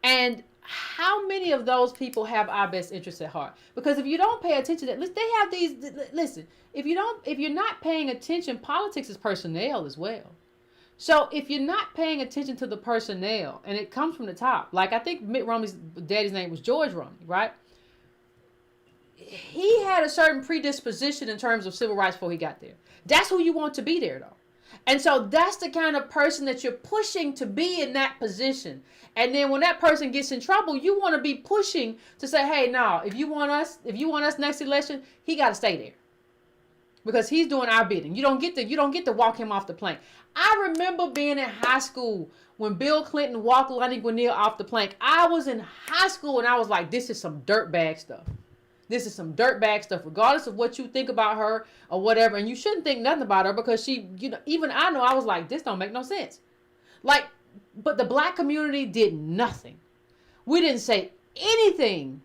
And how many of those people have our best interests at heart? Because if you don't pay attention to that, they have these. Listen, if you're not paying attention, politics is personnel as well. So if you're not paying attention to the personnel, and it comes from the top, like I think Mitt Romney's daddy's name was George Romney, right? He had a certain predisposition in terms of civil rights before he got there. That's who you want to be there, though. And so that's the kind of person that you're pushing to be in that position. And then when that person gets in trouble, you want to be pushing to say, hey, no, if you want us next election, he got to stay there. Because he's doing our bidding. You don't get to walk him off the plank. I remember being in high school when Bill Clinton walked Lonnie Guinier off the plank. I was in high school and I was like, this is some dirtbag stuff. This is some dirtbag stuff, regardless of what you think about her or whatever. And you shouldn't think nothing about her because she, even I know I was like, this don't make no sense. Like, but the black community did nothing. We didn't say anything.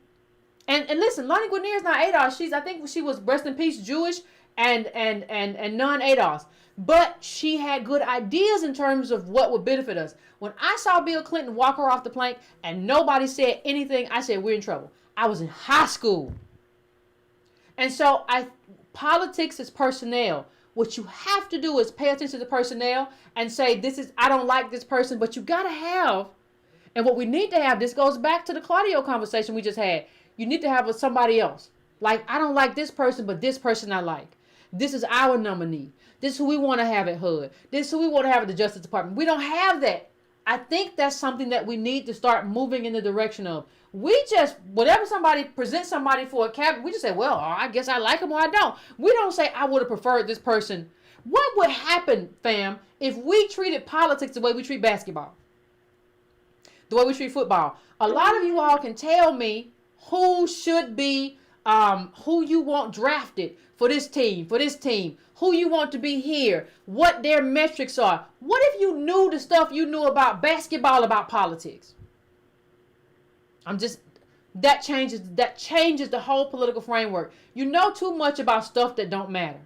And listen, Lonnie Guinier is not ADOS. I think she was, rest in peace, Jewish and non-ADOS. But she had good ideas in terms of what would benefit us. When I saw Bill Clinton walk her off the plank and nobody said anything, I said, we're in trouble. I was in high school. And so politics is personnel. What you have to do is pay attention to the personnel and say, I don't like this person, but you got to have, and what we need to have, this goes back to the Claudio conversation we just had. You need to have somebody else. Like, I don't like this person, but this person I like. This is our nominee. This is who we want to have at HUD. This is who we want to have at the Justice Department. We don't have that. I think that's something that we need to start moving in the direction of. We just, whenever somebody presents somebody for a cabinet, we just say, well, I guess I like him or I don't. We don't say, I would have preferred this person. What would happen, fam, if we treated politics the way we treat basketball? The way we treat football? A lot of you all can tell me who should be, who you want drafted for this team, who you want to be here, what their metrics are. What if you knew the stuff you knew about basketball, about politics? That changes the whole political framework. You know too much about stuff that don't matter.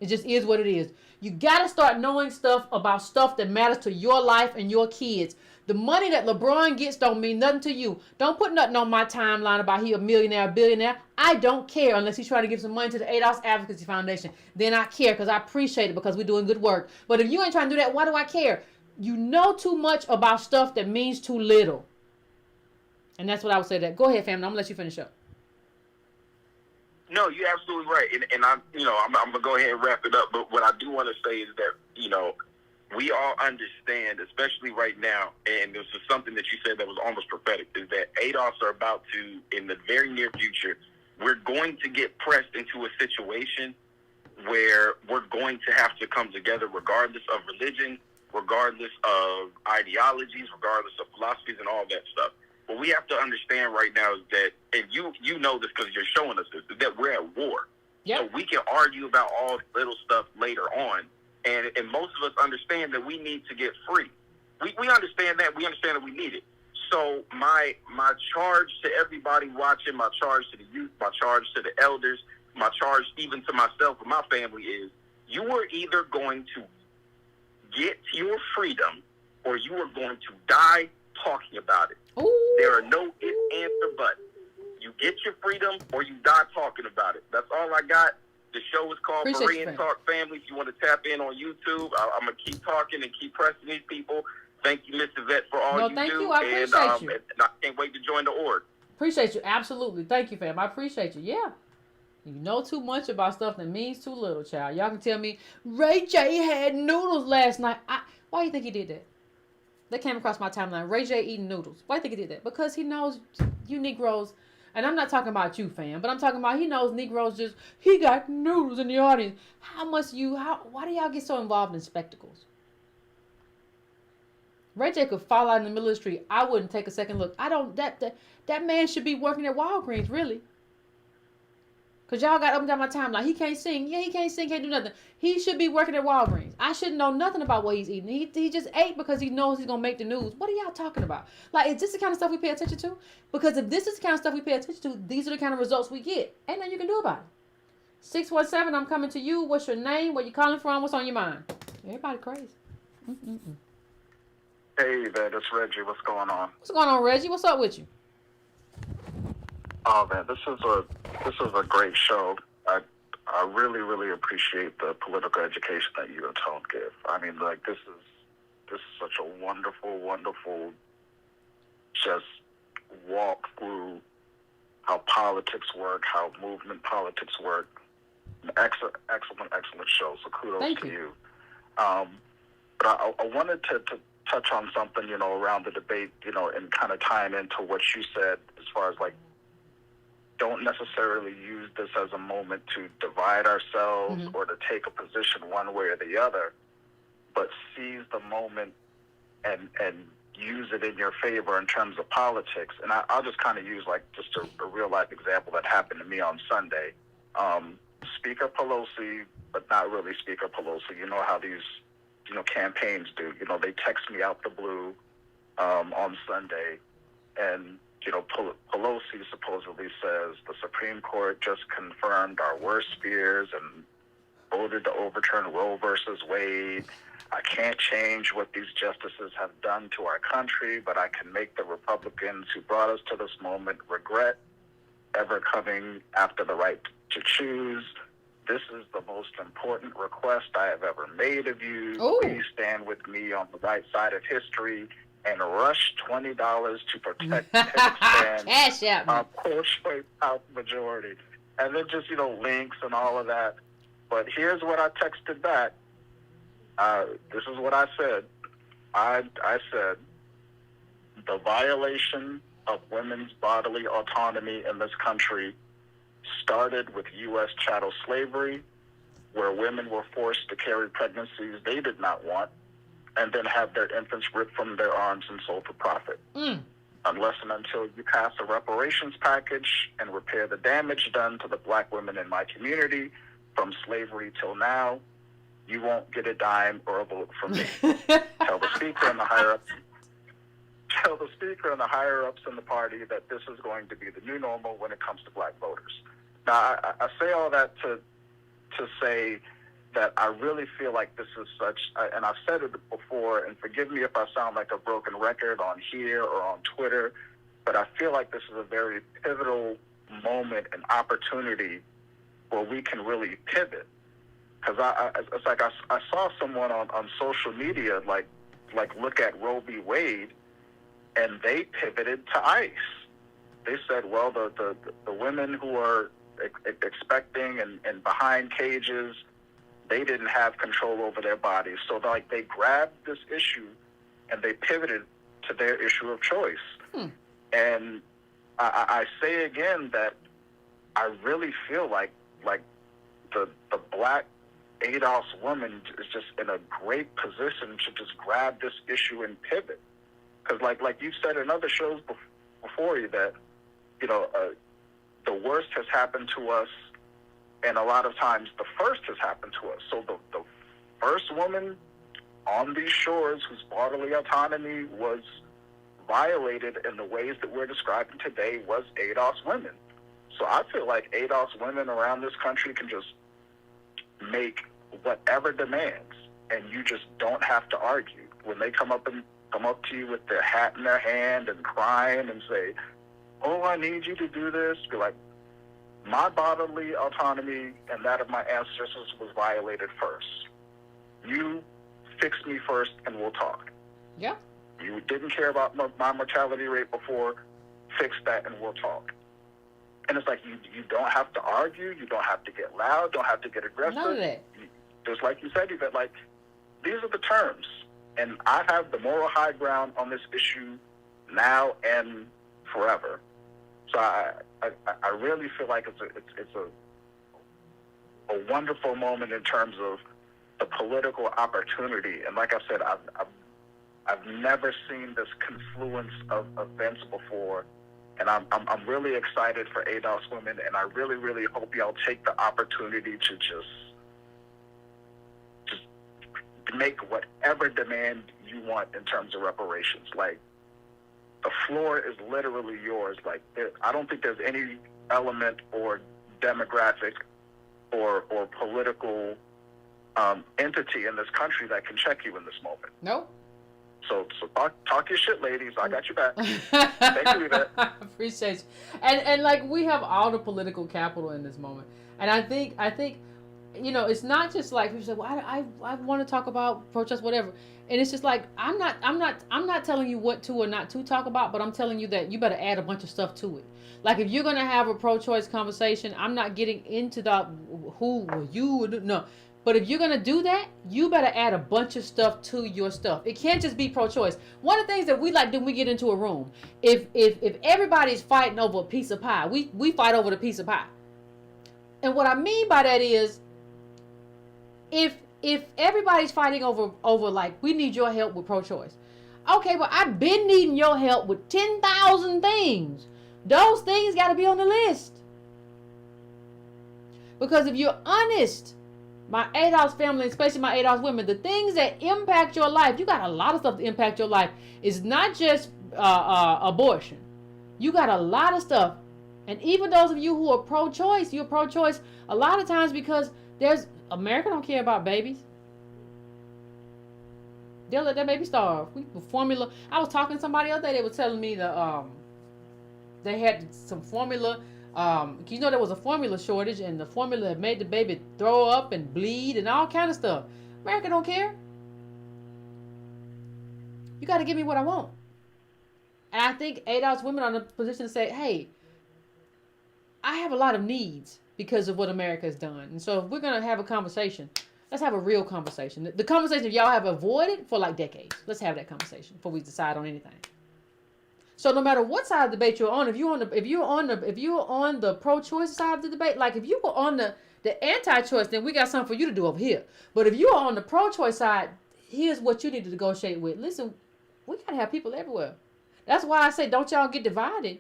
It just is what it is. You got to start knowing stuff about stuff that matters to your life and your kids. The money that LeBron gets don't mean nothing to you. Don't put nothing on my timeline about he a millionaire, a billionaire. I don't care unless he's trying to give some money to the ADOS Advocacy Foundation. Then I care because I appreciate it because we're doing good work. But if you ain't trying to do that, why do I care? You know too much about stuff that means too little. And that's what I would say. That. Go ahead, family. I'm going to let you finish up. No, you're absolutely right. And I'm going to go ahead and wrap it up. But what I do want to say is that, we all understand, especially right now, and this is something that you said that was almost prophetic, is that ADOS are about to, in the very near future, we're going to get pressed into a situation where we're going to have to come together regardless of religion, regardless of ideologies, regardless of philosophies and all that stuff. What we have to understand right now is that, and you know this because you're showing us this, is that we're at war. Yep. So we can argue about all the little stuff later on. And most of us understand that we need to get free. We understand that. We understand that we need it. So my charge to everybody watching, my charge to the youth, my charge to the elders, my charge even to myself and my family is, you are either going to get your freedom or you are going to die talking about it. Ooh. There are no ifs, ands, or buts. You get your freedom or you die talking about it. That's all I got. The show is called Korean Talk Family. If you want to tap in on YouTube, I'm going to keep talking and keep pressing these people. Thank you, Miss Yvette, for all you do. Thank you. I appreciate you. And I can't wait to join the org. Appreciate you. Absolutely. Thank you, fam. I appreciate you. Yeah. You know too much about stuff that means too little, child. Y'all can tell me, Ray J had noodles last night. Why do you think he did that? That came across my timeline. Ray J eating noodles. Why do you think he did that? Because he knows you Negroes. And I'm not talking about you, fam, but I'm talking about he knows Negroes he got noodles in the audience. Why do y'all get so involved in spectacles? Ray J could fall out in the middle of the street. I wouldn't take a second look. That man should be working at Walgreens, really. Because y'all got up and down my timeline. He can't sing. Yeah, he can't sing, can't do nothing. He should be working at Walgreens. I shouldn't know nothing about what he's eating. He just ate because he knows he's going to make the news. What are y'all talking about? Like, is this the kind of stuff we pay attention to? Because if this is the kind of stuff we pay attention to, these are the kind of results we get. Ain't nothing you can do about it. 617, I'm coming to you. What's your name? Where you calling from? What's on your mind? Everybody crazy. Hey there, it's Reggie. What's going on? What's going on, Reggie? What's up with you? Oh man, this is a great show. I really, really appreciate the political education that you and Tone give. I mean, like this is such a wonderful, wonderful just walk through how politics work, how movement politics work. Excellent show. So kudos to you. But I wanted to touch on something, around the debate, and kind of tying into what you said as far as like, don't necessarily use this as a moment to divide ourselves or to take a position one way or the other, but seize the moment and use it in your favor in terms of politics. And I'll just kind of use like just a real life example that happened to me on Sunday. Speaker Pelosi, but not really Speaker Pelosi. You know how these, campaigns do. They text me out the blue on Sunday, and Pelosi supposedly says the Supreme Court just confirmed our worst fears and voted to overturn Roe versus Wade. I can't change what these justices have done to our country, but I can make the Republicans who brought us to this moment regret ever coming after the right to choose. This is the most important request I have ever made of you. Ooh. Please stand with me on the right side of history and rush $20 to protect Cash out. our pro-choice House majority. And then just, links and all of that. But here's what I texted back. This is what I said. I said, the violation of women's bodily autonomy in this country started with U.S. chattel slavery, where women were forced to carry pregnancies they did not want, and then have their infants ripped from their arms and sold for profit. Unless and until you pass a reparations package and repair the damage done to the black women in my community from slavery till now, you won't get a dime or a vote from me. Tell the speaker and the higher-ups. Tell the speaker and the higher-ups in the party that this is going to be the new normal when it comes to black voters. Now, I say all that to say that I really feel like this is such, and I've said it before, and forgive me if I sound like a broken record on here or on Twitter, but I feel like this is a very pivotal moment and opportunity where we can really pivot. Because it's like I saw someone on social media like look at Roe v. Wade, and they pivoted to ICE. They said, well, the women who are expecting and behind cages, they didn't have control over their bodies. So they grabbed this issue and they pivoted to their issue of choice. And I say again that I really feel like the black ADOS woman is just in a great position to just grab this issue and pivot. Because like you've said in other shows before you that, the worst has happened to us, and a lot of times the first has happened to us. So the first woman on these shores whose bodily autonomy was violated in the ways that we're describing today was ADOS women. So I feel like ADOS women around this country can just make whatever demands, and you just don't have to argue. When they come up to you with their hat in their hand and crying and say, oh, I need you to do this, be like, my bodily autonomy and that of my ancestors was violated first. You fix me first and we'll talk. Yeah. You didn't care about my mortality rate before, fix that and we'll talk. And it's like you don't have to argue, you don't have to get loud, don't have to get aggressive. None of that. Just like you said, Yvette, like, these are the terms. And I have the moral high ground on this issue now and forever. So I really feel like it's a wonderful moment in terms of the political opportunity. And like I said, I've never seen this confluence of events before. And I'm really excited for ADOS women, and I really, really hope y'all take the opportunity to just make whatever demand you want in terms of reparations. Like, the floor is literally yours. Like, I don't think there's any element or demographic or political entity in this country that can check you in this moment. Nope. So talk your shit, ladies. I got your back. Thank you, Yvette. I appreciate you. And like, we have all the political capital in this moment. And I think it's not just like people say, well, I want to talk about protest, whatever. And it's just like, I'm not telling you what to or not to talk about, but I'm telling you that you better add a bunch of stuff to it. Like, if you're gonna have a pro-choice conversation, I'm not getting into the who or you or no. But if you're going to do that, you better add a bunch of stuff to your stuff. It can't just be pro-choice. One of the things that we like when we get into a room, if everybody's fighting over a piece of pie, we fight over the piece of pie. And what I mean by that is, if everybody's fighting over like, we need your help with pro-choice. Okay, well, I've been needing your help with 10,000 things. Those things got to be on the list. Because if you're honest, my ADOS family, especially my ADOS women, the things that impact your life, you got a lot of stuff to impact your life. It's not just abortion. You got a lot of stuff. And even those of you who are pro-choice, you're pro-choice a lot of times because there's America don't care about babies. They'll let that baby starve. Formula. I was talking to somebody the other day. They were telling me they had some formula. You know there was a formula shortage, and the formula had made the baby throw up and bleed and all kind of stuff. America don't care. You got to give me what I want. And I think ADOS women are in a position to say, hey, I have a lot of needs because of what America has done. And so if we're going to have a conversation, let's have a real conversation. The conversation y'all have avoided for like decades. Let's have that conversation before we decide on anything. So no matter what side of the debate you're on, if you're on the pro-choice side of the debate, like if you were on the anti-choice, then we got something for you to do over here. But if you're on the pro-choice side, here's what you need to negotiate with. Listen, we gotta have people everywhere. That's why I say don't y'all get divided,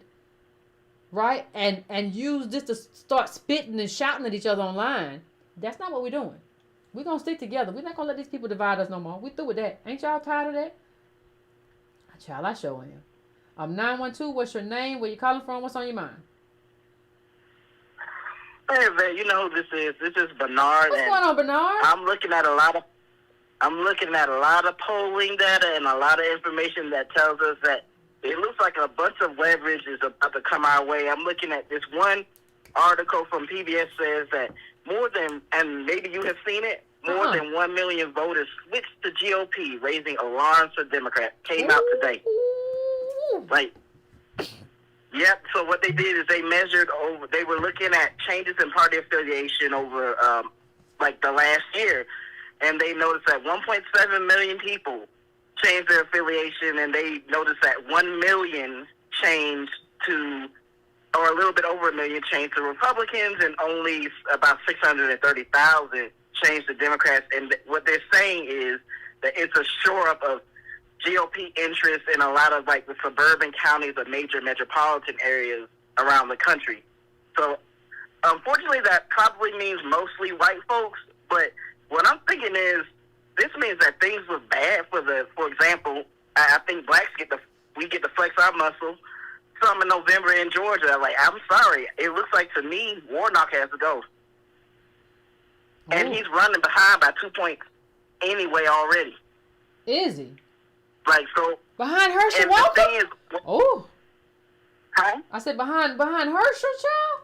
right? And use this to start spitting and shouting at each other online. That's not what we're doing. We're gonna stick together. We're not gonna let these people divide us no more. We through with that. Ain't y'all tired of that? Child, I sure am. 912, what's your name? Where you calling from? What's on your mind? Hey, man, you know who this is. This is Bernard. What's going on, Bernard? I'm looking at a lot of polling data and a lot of information that tells us that it looks like a bunch of leverage is about to come our way. I'm looking at this one article from PBS says that more than, and maybe you have seen it, more than 1 million voters switched to GOP, raising alarms for Democrats. Came out today. Like, yep. So what they did is they measured over. They were looking at changes in party affiliation over like the last year, and they noticed that 1.7 million people changed their affiliation, and they noticed that 1 million changed to, or a little bit over 1 million changed to Republicans, and only about 630,000 changed to Democrats. And what they're saying is that it's a shore up of GOP interest in a lot of like the suburban counties of major metropolitan areas around the country. So unfortunately that probably means mostly white folks, but what I'm thinking is this means that things were bad for example, I think blacks get to flex our muscle some in November in Georgia. Like, I'm sorry, it looks like to me Warnock has to go. And he's running behind by 2 points anyway already. Is he? Like, so behind Herschel Walker? Oh. Huh? I said behind Herschel, child?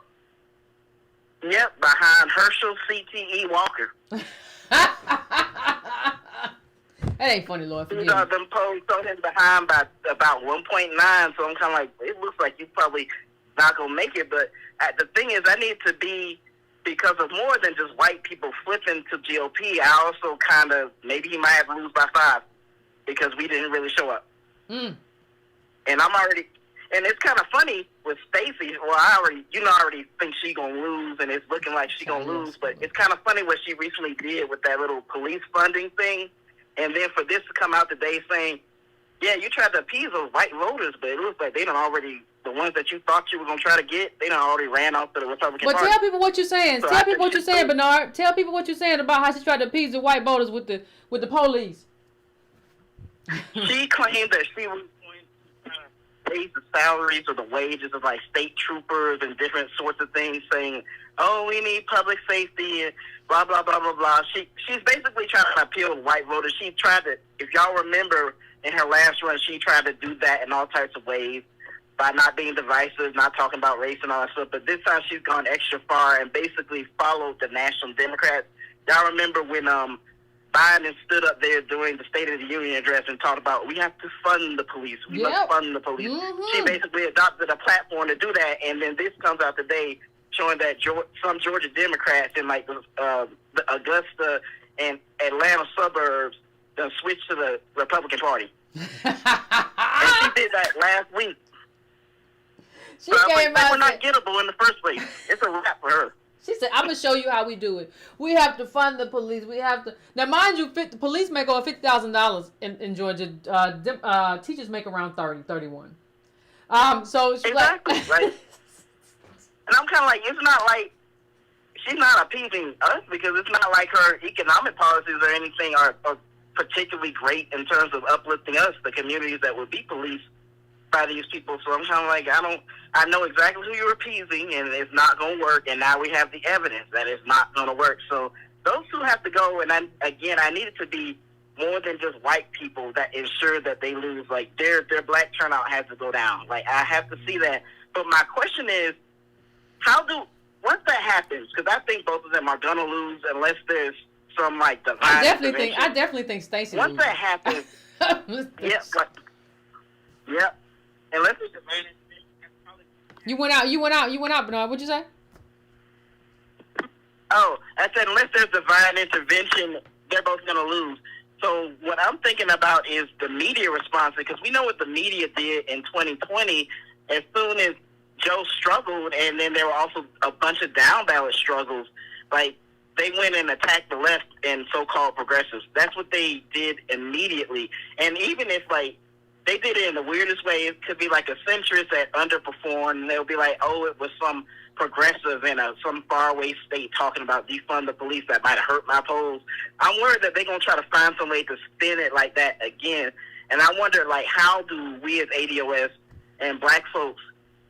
Yep, behind Herschel CTE Walker. That ain't funny, Lord. Forgive me. Them polls told him behind by about 1.9, so I'm kind of like, it looks like you probably not going to make it. But the thing is, I need to be, because of more than just white people flipping to GOP, I also kind of, maybe he might have to lose by 5 because we didn't really show up. And I'm already, and it's kind of funny with Stacey. Well, I already think she going to lose, and it's looking like she going to lose. But it's kind of funny what she recently did with that little police funding thing. And then for this to come out today saying, yeah, you tried to appease those white voters, but it looks like they done already, the ones that you thought you were going to try to get, they done already ran off to the Republican Party. But tell people what you're saying. So tell people what you're saying, Bernard. Tell people what you're saying about how she tried to appease the white voters with the police. She claimed that she was going to raise the salaries or the wages of like state troopers and different sorts of things, saying, oh, we need public safety and blah, blah, blah, blah, blah. She's basically trying to appeal to white voters. She tried to, if y'all remember in her last run, she tried to do that in all types of ways by not being divisive, not talking about race and all that stuff. But this time she's gone extra far and basically followed the National Democrats. Y'all remember when Biden stood up there during the State of the Union address and talked about we have to fund the police. We must fund the police. She basically adopted a platform to do that, and then this comes out today showing that some Georgia Democrats in like the Augusta and Atlanta suburbs done switched to the Republican Party. And she did that last week. She came out. They were not gettable in the first place. It's a wrap for her. She said, I'm going to show you how we do it. We have to fund the police. We have to. Now, mind you, the police make over $50,000 in Georgia. Teachers make around 31. So she's exactly, right. And I'm kind of like, it's not like she's not appeasing us because it's not like her economic policies or anything are particularly great in terms of uplifting us, the communities that would be policed by these people. So I'm kind of like, I know exactly who you're appeasing, and it's not going to work. And now we have the evidence that it's not going to work. So those two have to go. And I need it to be more than just white people that ensure that they lose. Like their black turnout has to go down. Like I have to see that. But my question is, once that happens, because I think both of them are gonna lose unless there's some like divine I intervention. definitely think Stacey. Once that happens, yep. Unless it's divine intervention. You went out, Bernard. What'd you say? Oh, I said unless there's divine intervention, they're both gonna lose. So what I'm thinking about is the media response, because we know what the media did in 2020. As soon as Joe struggled, and then there were also a bunch of down ballot struggles, like they went and attacked the left and so-called progressives. That's what they did immediately. And even if like they did it in the weirdest way, it could be like a centrist that underperformed, and they'll be like, oh, it was some progressive in some faraway state talking about defund the police that might have hurt my polls. I'm worried that they're going to try to find some way to spin it like that again. And I wonder, like, how do we as ADOS and black folks,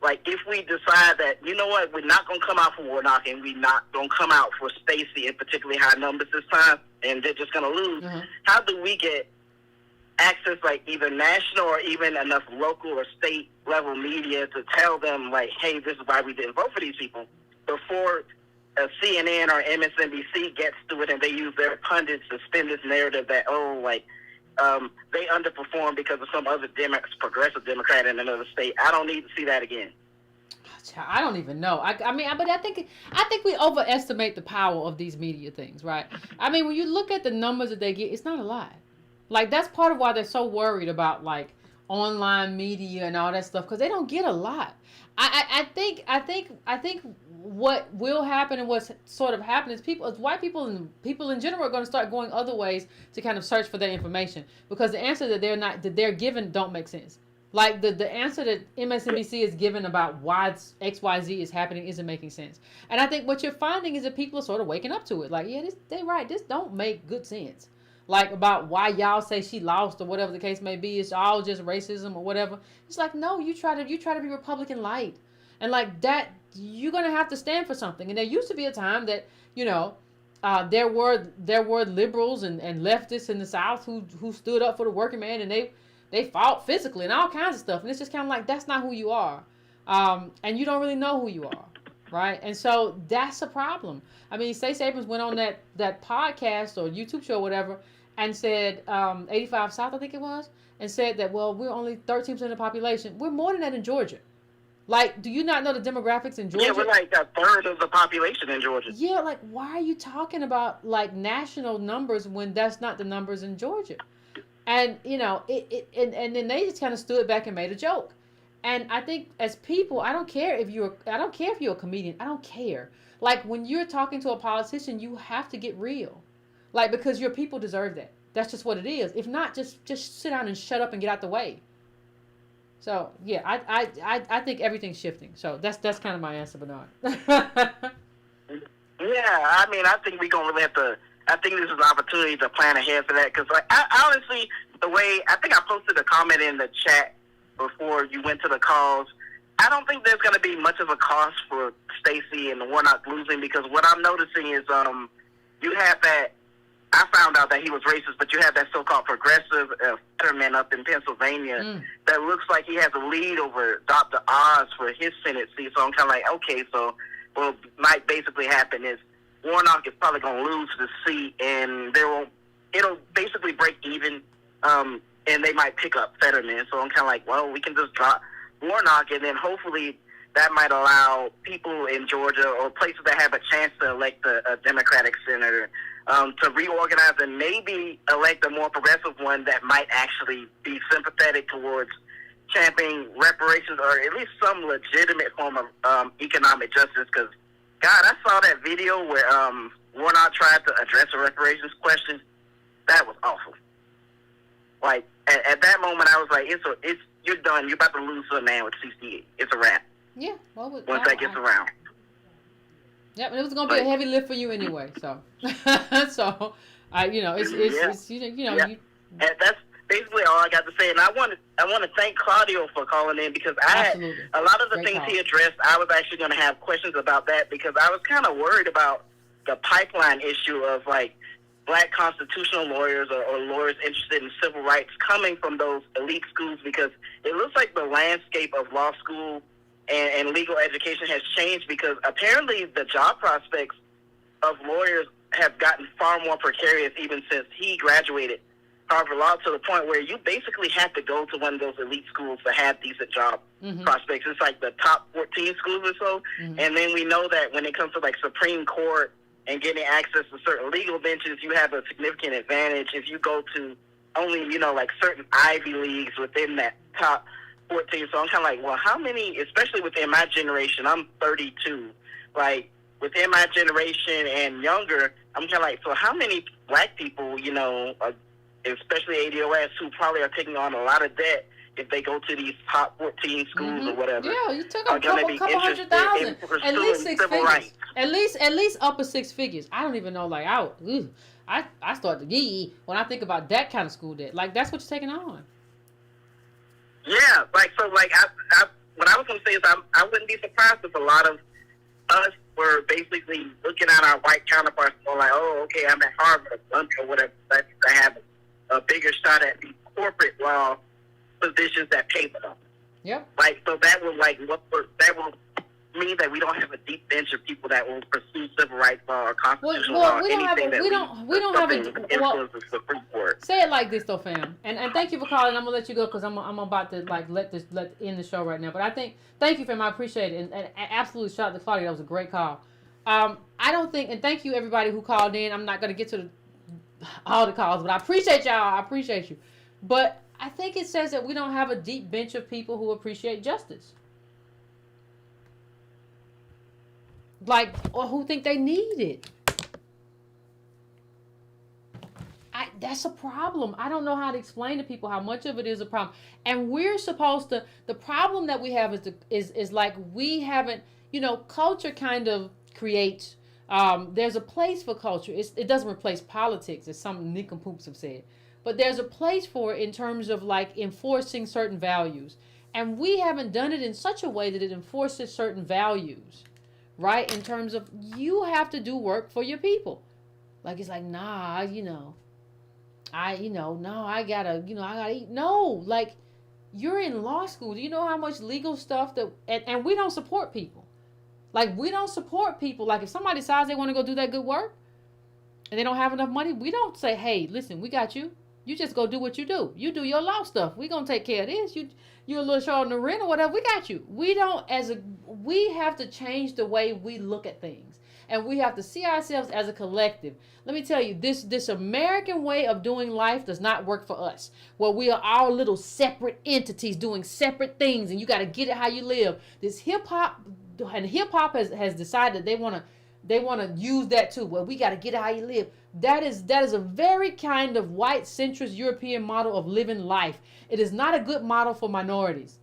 like, if we decide that, you know what, we're not going to come out for Warnock and we're not going to come out for Stacey in particularly high numbers this time, and they're just going to lose, how do we get access, like, either national or even enough local or state level media to tell them, like, hey, this is why we didn't vote for these people, before a CNN or MSNBC gets to it and they use their pundits to spin this narrative that, oh, like, they underperformed because of some other progressive Democrat in another state. I don't need to see that again. I don't even know. I mean, but I think we overestimate the power of these media things, right? I mean, when you look at the numbers that they get, it's not a lot. Like, that's part of why they're so worried about, like, online media and all that stuff, because they don't get a lot. I think what will happen and what's sort of happening is white people and people in general are going to start going other ways to kind of search for that information, because the answer that they're given don't make sense. Like the answer that MSNBC is given about why XYZ is happening isn't making sense. And I think what you're finding is that people are sort of waking up to it. Like, yeah, they're right. This don't make good sense. Like, about why y'all say she lost or whatever the case may be. It's all just racism or whatever. It's like, no, you try to be Republican light. And like that, you're going to have to stand for something. And there used to be a time that, you know, there were liberals and leftists in the South who stood up for the working man, and they fought physically and all kinds of stuff. And it's just kind of like, that's not who you are. And you don't really know who you are. Right. And so that's a problem. I mean, Stacey Abrams went on that podcast or YouTube show or whatever and said, 85 South, I think it was, and said that, well, we're only 13% of the population. We're more than that in Georgia. Like, do you not know the demographics in Georgia? Yeah, we're like a third of the population in Georgia. Yeah, like, why are you talking about, like, national numbers when that's not the numbers in Georgia? And, you know, and then they just kind of stood back and made a joke. And I think as people, I don't care if you're a comedian. I don't care. Like, when you're talking to a politician, you have to get real. Like, because your people deserve that. That's just what it is. If not, just sit down and shut up and get out the way. So, yeah, I think everything's shifting. So that's kind of my answer, Bernard. Yeah, I mean, I think we're going to really have to, I think this is an opportunity to plan ahead for that. Because, like, I honestly, I think I posted a comment in the chat before you went to the calls. I don't think there's going to be much of a cost for Stacey and Warnock losing, because what I'm noticing is you have that, I found out that he was racist, but you have that so-called progressive Fetterman up in Pennsylvania that looks like he has a lead over Dr. Oz for his Senate seat. So I'm kind of like, okay, so what might basically happen is Warnock is probably going to lose the seat, and it'll basically break even, and they might pick up Fetterman. So I'm kind of like, well, we can just drop Warnock, and then hopefully that might allow people in Georgia or places that have a chance to elect a Democratic senator to reorganize and maybe elect a more progressive one that might actually be sympathetic towards championing reparations, or at least some legitimate form of economic justice. Because, God, I saw that video where Warnock tried to address a reparations question. That was awful. Like, at that moment, I was like, you're done. You're about to lose to a man with 68. It's a wrap. Yeah. Well, once that gets around. Yep, and it was going to be a heavy lift for you anyway. So, it's And that's basically all I got to say. And I want to thank Claudio for calling in, because I had a lot of the things he addressed. I was actually going to have questions about that, because I was kind of worried about the pipeline issue of like black constitutional lawyers or lawyers interested in civil rights coming from those elite schools, because it looks like the landscape of law school and legal education has changed, because apparently the job prospects of lawyers have gotten far more precarious even since he graduated Harvard Law, to the point where you basically have to go to one of those elite schools to have decent job prospects. It's like the top 14 schools or so. And then we know that when it comes to like Supreme Court and getting access to certain legal benches, you have a significant advantage if you go to only, you know, like certain Ivy Leagues within that top 14. So I'm kind of like, well, how many, especially within my generation, I'm 32, like within my generation and younger, I'm kind of like, so how many black people, you know, especially ADOS, who probably are taking on a lot of debt if they go to these top 14 schools or whatever. Yeah, you took a couple 100,000, at least six figures. Rights. At least upper six figures. I don't even know. Like I start to gee when I think about that kind of school debt. Like that's what you're taking on. Yeah, like so. Like I what I was gonna say is I wouldn't be surprised if a lot of us were basically looking at our white counterparts and going like, oh, okay, I'm at Harvard or Columbia or whatever. I have a bigger shot at the corporate law positions that pay for them. Yep. Like, so that will that will mean that we don't have a deep bench of people that will pursue civil rights law or constitutional law. We don't have the Supreme Court. Say it like this though, fam. And thank you for calling. I'm gonna let you go because I'm about to like let end the show right now. But thank you, fam. I appreciate it. And absolutely shout out to Claudia. That was a great call. I don't think, and thank you everybody who called in. I'm not gonna get to all the calls, but I appreciate y'all. I appreciate you. But I think it says that we don't have a deep bench of people who appreciate justice. Like, or who think they need it. That's a problem. I don't know how to explain to people how much of it is a problem. And we're supposed to, the problem that we have is like we haven't, you know, culture kind of creates, there's a place for culture. It doesn't replace politics, as some nincompoops have said. But there's a place for it in terms of like enforcing certain values. And we haven't done it in such a way that it enforces certain values, right? In terms of you have to do work for your people. Like, it's like, nah, you know, I gotta eat. No, like you're in law school. Do you know how much legal stuff and we don't support people. Like we don't support people. Like if somebody decides they want to go do that good work and they don't have enough money, we don't say, hey, listen, we got you. You just go do what you do. You do your law stuff. We're going to take care of this. You're a little short on the rent or whatever. We got you. We have to change the way we look at things. And we have to see ourselves as a collective. Let me tell you, this American way of doing life does not work for us. Where we are all little separate entities doing separate things. And you got to get it how you live. This hip-hop has decided they want to use that too. Well, we got to get it how you live. That is a very kind of white centrist European model of living life. It is not a good model for minorities.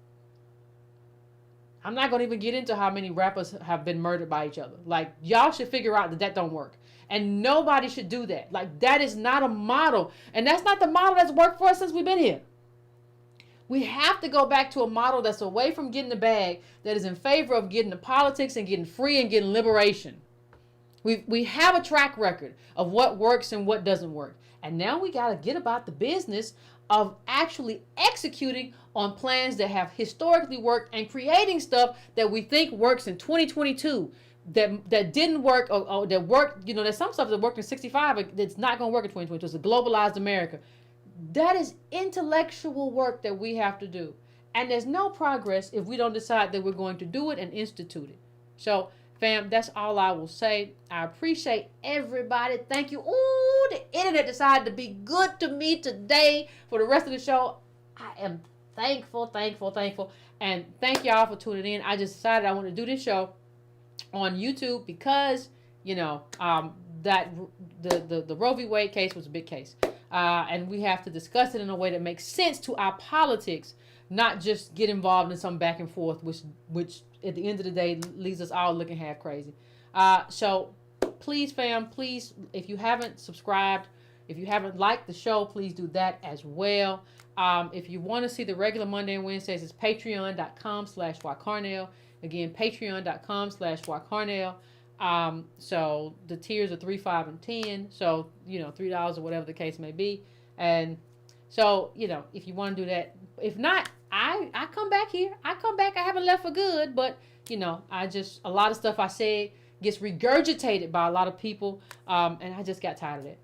I'm not going to even get into how many rappers have been murdered by each other. Like, y'all should figure out that don't work. And nobody should do that. Like, that is not a model. And that's not the model that's worked for us since we've been here. We have to go back to a model that's away from getting the bag, that is in favor of getting the politics and getting free and getting liberation. We have a track record of what works and what doesn't work. And now we got to get about the business of actually executing on plans that have historically worked and creating stuff that we think works in 2022 that didn't work or that worked. You know, there's some stuff that worked in 65 that's not going to work in 2022. It's a globalized America. That is intellectual work that we have to do. And there's no progress if we don't decide that we're going to do it and institute it. So, fam, that's all I will say. I appreciate everybody. Thank you. Ooh, the internet decided to be good to me today for the rest of the show. I am thankful. And thank y'all for tuning in. I just decided I want to do this show on YouTube because, you know, that the Roe v. Wade case was a big case. And we have to discuss it in a way that makes sense to our politics, not just get involved in some back and forth, which at the end of the day leaves us all looking half crazy. So please, fam, please, if you haven't subscribed, if you haven't liked the show, please do that as well. If you want to see the regular Monday and Wednesdays, it's patreon.com/Wycarnell. Again, patreon.com/Wycarnell. So the tiers are $3, $5, and $10. So, $3 or whatever the case may be. And so, if you want to do that, if not, I come back here. I haven't left for good, but a lot of stuff I said gets regurgitated by a lot of people. And I just got tired of it.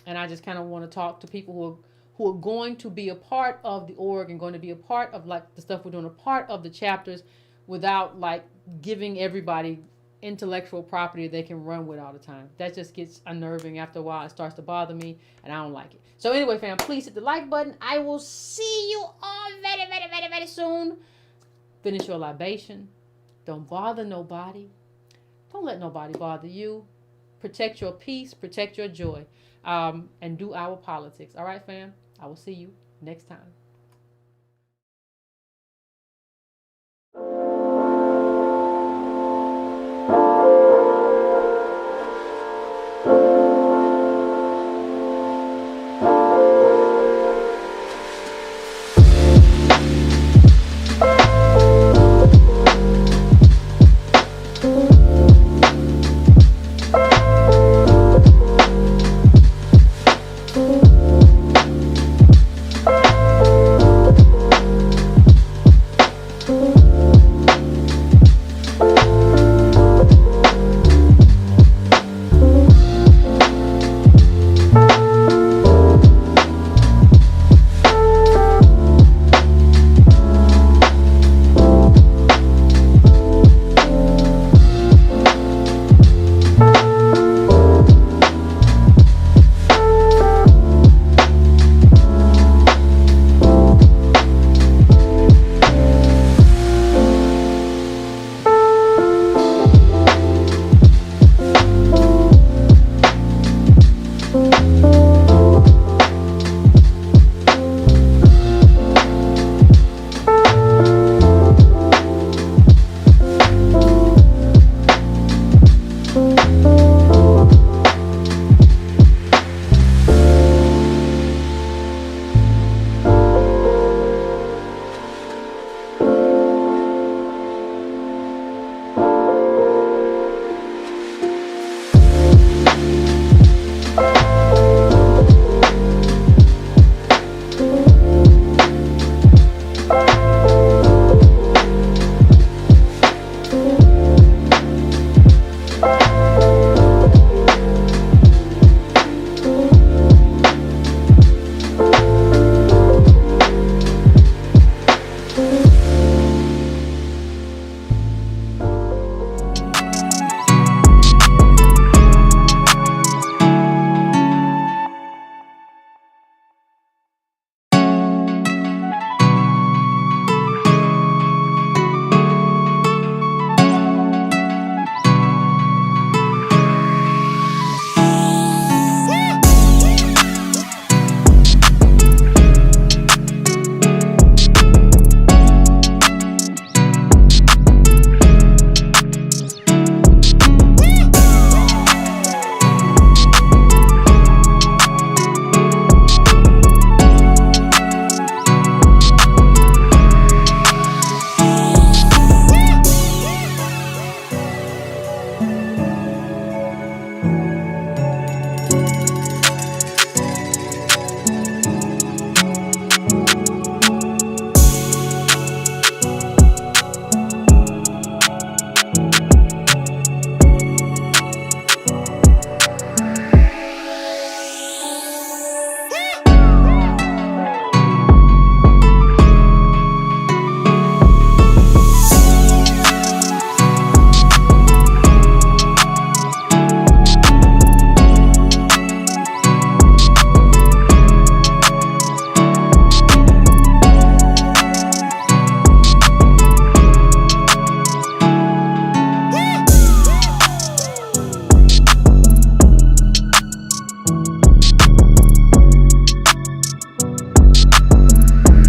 And I just kind of want to talk to people who are going to be a part of the org and going to be a part of like the stuff we're doing, a part of the chapters, without like giving everybody intellectual property they can run with all the time. That just gets unnerving after a while. It starts to bother me, and I don't like it. So anyway, fam, please hit the like button. I will see you all very, very, very, very soon. Finish your libation. Don't bother nobody. Don't let nobody bother you. Protect your peace. Protect your joy. And do our politics. All right, fam? I will see you next time.